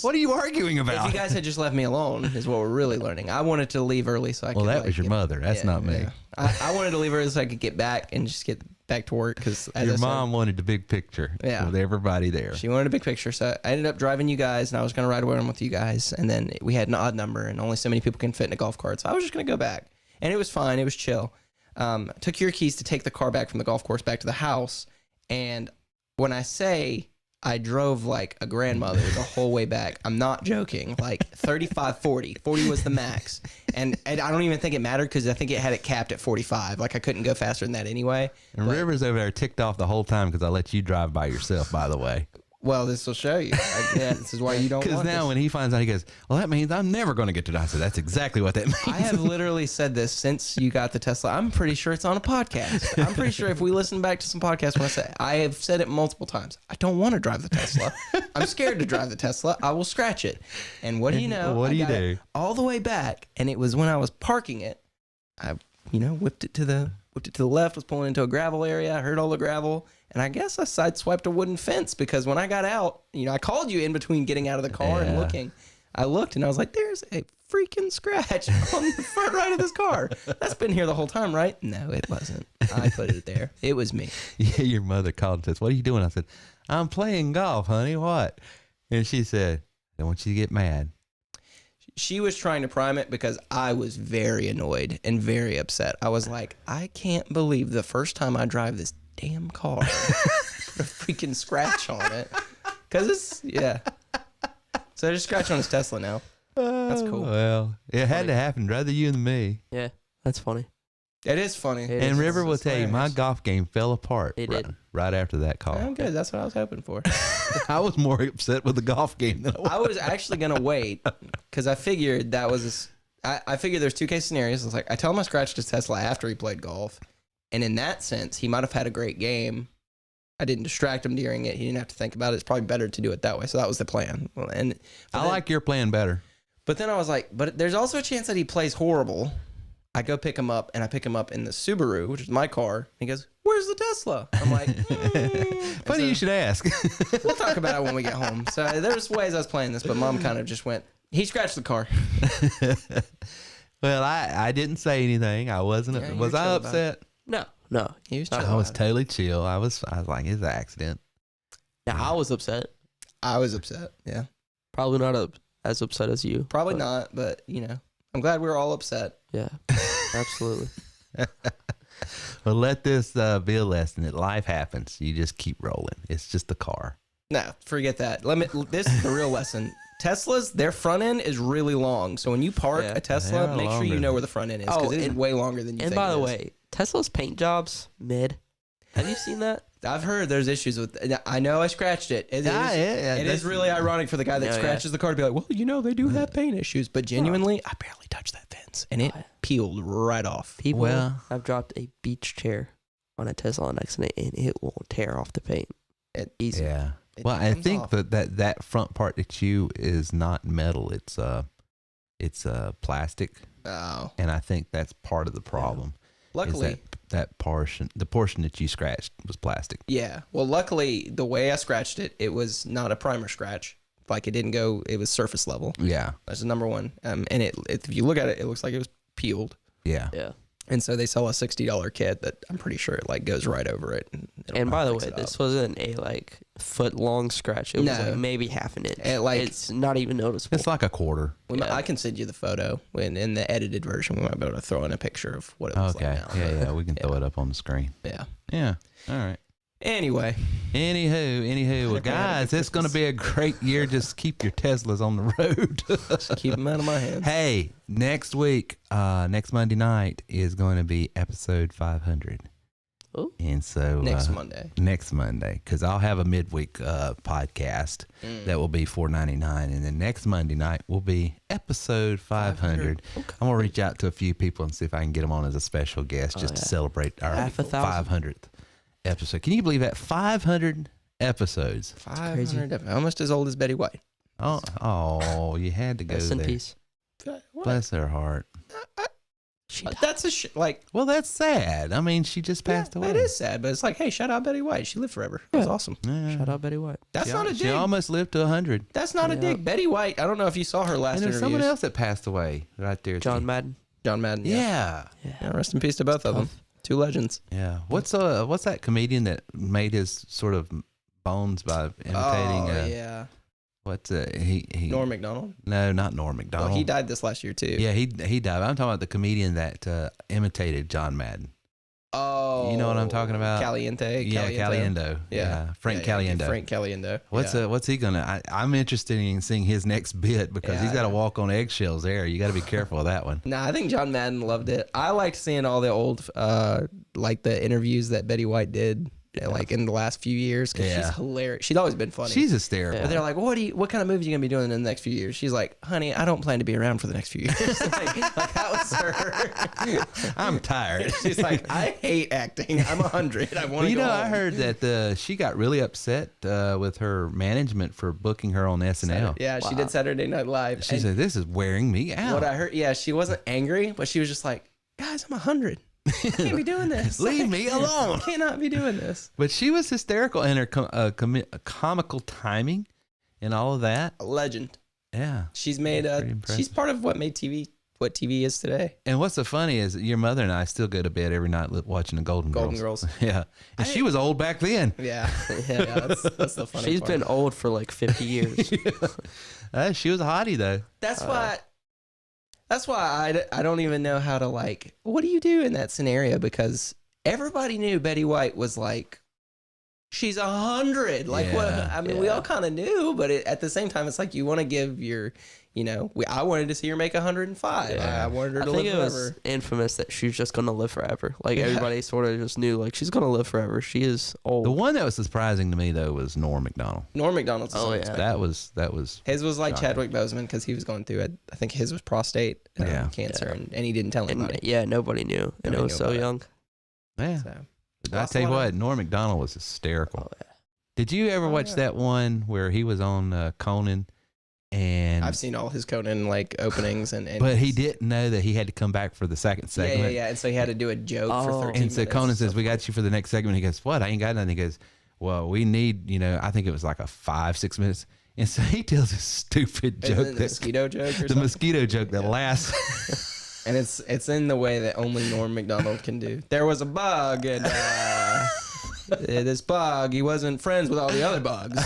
what are you arguing about? If you guys had just left me alone, is what we're really learning. I wanted to leave early so I could. Well, that was your mother. That's not me. Yeah. I wanted to leave early so I could get back and just get back to work, because your mom wanted the big picture. With everybody there. She wanted a big picture, so I ended up driving you guys, and I was going to ride around with you guys, and then we had an odd number, and only so many people can fit in a golf cart, so I was just going to go back, and it was fine. It was chill. Took your keys to take the car back from the golf course back to the house, and when I say I drove like a grandmother the whole way back, I'm not joking, like 35, 40 was the max, and I don't even think it mattered, because I think it had it capped at 45. Like, I couldn't go faster than that anyway. And Rivers over there ticked off the whole time because I let you drive by yourself, by the way. Well, this will show you. This is why you don't want Because now when he finds out, he goes, well, that means I'm never going to get to die. So that's exactly what that means. I have literally said this since you got the Tesla. I'm pretty sure it's on a podcast. I'm pretty sure if we listen back to some podcasts, I have said it multiple times. I don't want to drive the Tesla. I'm scared to drive the Tesla. I will scratch it. And what do you know? What do you do? All the way back. And it was when I was parking it, I whipped it to the looked to the left, was pulling into a gravel area. I heard all the gravel, and I guess I sideswiped a wooden fence because when I got out, I called you in between getting out of the car and looking. I looked and I was like, there's a freaking scratch on the front right of this car. That's been here the whole time, right? No, it wasn't. I put it there. It was me. Yeah, your mother called and says, "What are you doing?" I said, "I'm playing golf, honey. What?" And she said, "I want you to get mad." She was trying to prime it because I was very annoyed and very upset. I was like, I can't believe the first time I drive this damn car, put a freaking scratch on it. Because it's, So there's a scratch on his Tesla now. That's cool. Well, it had to happen, rather you than me. Yeah, that's funny. It is funny. And River will tell you, my golf game fell apart right after that call. Oh, good. That's what I was hoping for. I was more upset with the golf game than I was actually going to wait because I figured that was... I figured there's 2 case scenarios. It's like, I tell him I scratched his Tesla after he played golf. And in that sense, he might have had a great game. I didn't distract him during it. He didn't have to think about it. It's probably better to do it that way. So that was the plan. And I like your plan better. But then I was like, but there's also a chance that he plays horrible. I go pick him up, and I pick him up in the Subaru, which is my car. He goes, "Where's the Tesla?" I'm like, Funny you should ask. We'll talk about it when we get home. So there's ways I was playing this, but Mom kind of just went, he scratched the car. Well, I didn't say anything. I wasn't. Was I upset? No. He was chill. I was totally chill. I was like, it's an accident. Now, I was upset. I was upset, yeah. Probably not as upset as you. Probably not, but, I'm glad we were all upset. Yeah, absolutely. Well, let this be a lesson that life happens. You just keep rolling. It's just a car. No, forget that. This is the real lesson. Teslas, their front end is really long. So when you park a Tesla, make sure you know where the front end is because it is way longer than you think. And by the way, Tesla's paint jobs, mid. Have you seen that? I've heard there's issues with. I know I scratched it. It is really ironic for the guy that scratches the car to be like, well, they do have paint issues, but genuinely, I barely touched that fence, and it peeled right off. People have dropped a beach chair on a Tesla on accident, and it will tear off the paint. Easy. Yeah. Well, I think that front part that is not metal. It's plastic. Oh. And I think that's part of the problem. Luckily, the portion that you scratched was plastic. Yeah. Well, luckily, the way I scratched it, it was not a primer scratch. Like it didn't go. It was surface level. Yeah. That's the number one. And if you look at it, it looks like it was peeled. Yeah. Yeah. And so they sell a $60 kit that I'm pretty sure goes right over it. And by the way, this wasn't a foot long scratch. It was maybe half an inch. It's not even noticeable. It's like a quarter. I can send you the photo. In the edited version, we might be able to throw in a picture of what it was like now. Yeah, we can throw it up on the screen. Yeah. Yeah. All right. Anyway. Anywho. Well, guys, it's going to be a great year. Just keep your Teslas on the road. Just keep them out of my hands. Hey, next week, next Monday night is going to be episode 500. Oh. And so next Monday, because I'll have a midweek podcast that will be $4.99, and then next Monday night will be episode 500. Okay. I'm gonna reach out to a few people and see if I can get them on as a special guest to celebrate our 500th episode. Can you believe that? 500 episodes. 500, almost as old as Betty White. Oh, you had to go Rest there. in peace. Bless her heart. That's well, that's sad. I mean, she just passed away. That is sad, but it's like, hey, shout out Betty White. She lived forever. That was awesome. Yeah. Shout out Betty White. That's not a dig. She almost lived to 100. That's not a dig. Betty White. I don't know if you saw her last and there's interviews. someone else that passed away right there. John Madden. Yeah. Rest in peace to both of them. Two legends. Yeah. What's that comedian that made his sort of bones by imitating? What's Norm Macdonald? No, not Norm Macdonald. Well, he died this last year too. Yeah, he died. I'm talking about the comedian that imitated John Madden. Oh, you know what I'm talking about? Caliente. Yeah, Caliendo. Yeah, Frank Caliendo. Frank Caliendo. What's he gonna? I'm interested in seeing his next bit because he's got to walk on eggshells there. You got to be careful of that one. Nah, I think John Madden loved it. I liked seeing all the old like the interviews that Betty White did. Like in the last few years, because she's hilarious. She's always been funny. She's hysterical. But they're like, what kind of movies are you gonna be doing in the next few years? She's like, honey, I don't plan to be around for the next few years. like that was her. I'm tired. She's like, I hate acting. I'm 100. I want to go home. I heard that she got really upset with her management for booking her on SNL. Yeah, she did Saturday Night Live. She said, this is wearing me out. What I heard, she wasn't angry, but she was just like, guys, I'm 100. Can't be doing this. Leave me alone. Cannot be doing this. But she was hysterical in her comical timing and all of that. A legend. Yeah. She's made she's part of what made TV what TV is today. And what's so funny is your mother and I still go to bed every night watching the Golden Girls. Yeah. And she was old back then. Yeah. That's the funny She's part. been old for like 50 years. She was a hottie though. That's why I don't even know how to like, what do you do in that scenario? Because everybody knew Betty White was like, she's 100. Like, what? I mean, we all kind of knew, but at the same time, it's like you want to give your, I wanted to see her make 105. I wanted her to live forever. Was infamous that she's just going to live forever. Like, everybody sort of just knew, like, she's going to live forever. She is old. The one that was surprising to me, though, was Norm Macdonald. Norm Macdonald's That was his was like shocking. Chadwick Boseman because he was going through it. I think his was prostate cancer, and he didn't tell anybody. Nobody knew. And it was so young. Yeah. So, I tell you what, Norm Macdonald was hysterical. Did you ever watch that one where he was on Conan? And I've seen all his Conan like openings, and but he didn't know that he had to come back for the second segment. Yeah. And so he had to do a joke for 13 minutes. And so Conan says, "We got you for the next segment." He goes, "What? I ain't got nothing." He goes, "Well, we need, I think it was like a 5-6 minutes." And so he tells a stupid joke, the mosquito joke, or the mosquito joke that lasts. And it's in the way that only Norm Macdonald can do. There was a bug, and this bug, he wasn't friends with all the other bugs.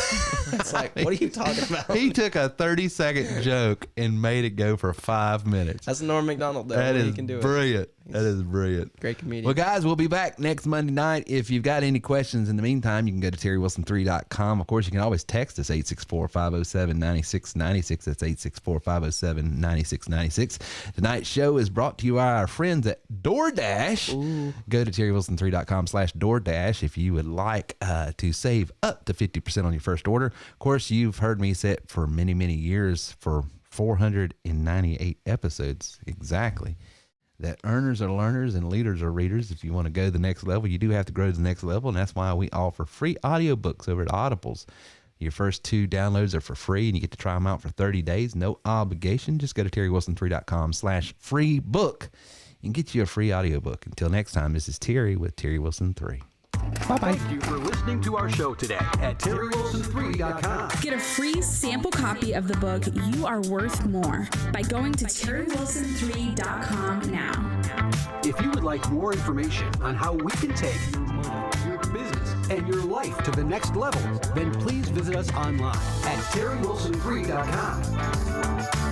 It's like, what are you talking about? He took a 30-second joke and made it go for 5 minutes. That's Norm Macdonald, though. That he is can do brilliant. That is brilliant. Great comedian. Well, guys, we'll be back next Monday night. If you've got any questions in the meantime, you can go to TerryWilson3.com. Of course, you can always text us 864-507-9696. That's 864-507-9696. Tonight's show is brought to you by our friends at DoorDash. Ooh. Go to TerryWilson3.com/DoorDash if you would like to save up to 50% on your first order. Of course, you've heard me say it for many, many years, for 498 episodes exactly, that earners are learners and leaders are readers. If you want to go to the next level, you do have to grow to the next level, and that's why we offer free audiobooks over at Audibles. Your first 2 downloads are for free, and you get to try them out for 30 days. No obligation. Just go to TerryWilson3.com/free-book and get you a free audiobook. Until next time, this is Terry with Terry Wilson 3. Bye-bye. Thank you for listening to our show today at TerryWilson3.com. Get a free sample copy of the book You Are Worth More by going to TerryWilson3.com now. If you would like more information on how we can take your money, your business, and your life to the next level, then please visit us online at TerryWilson3.com.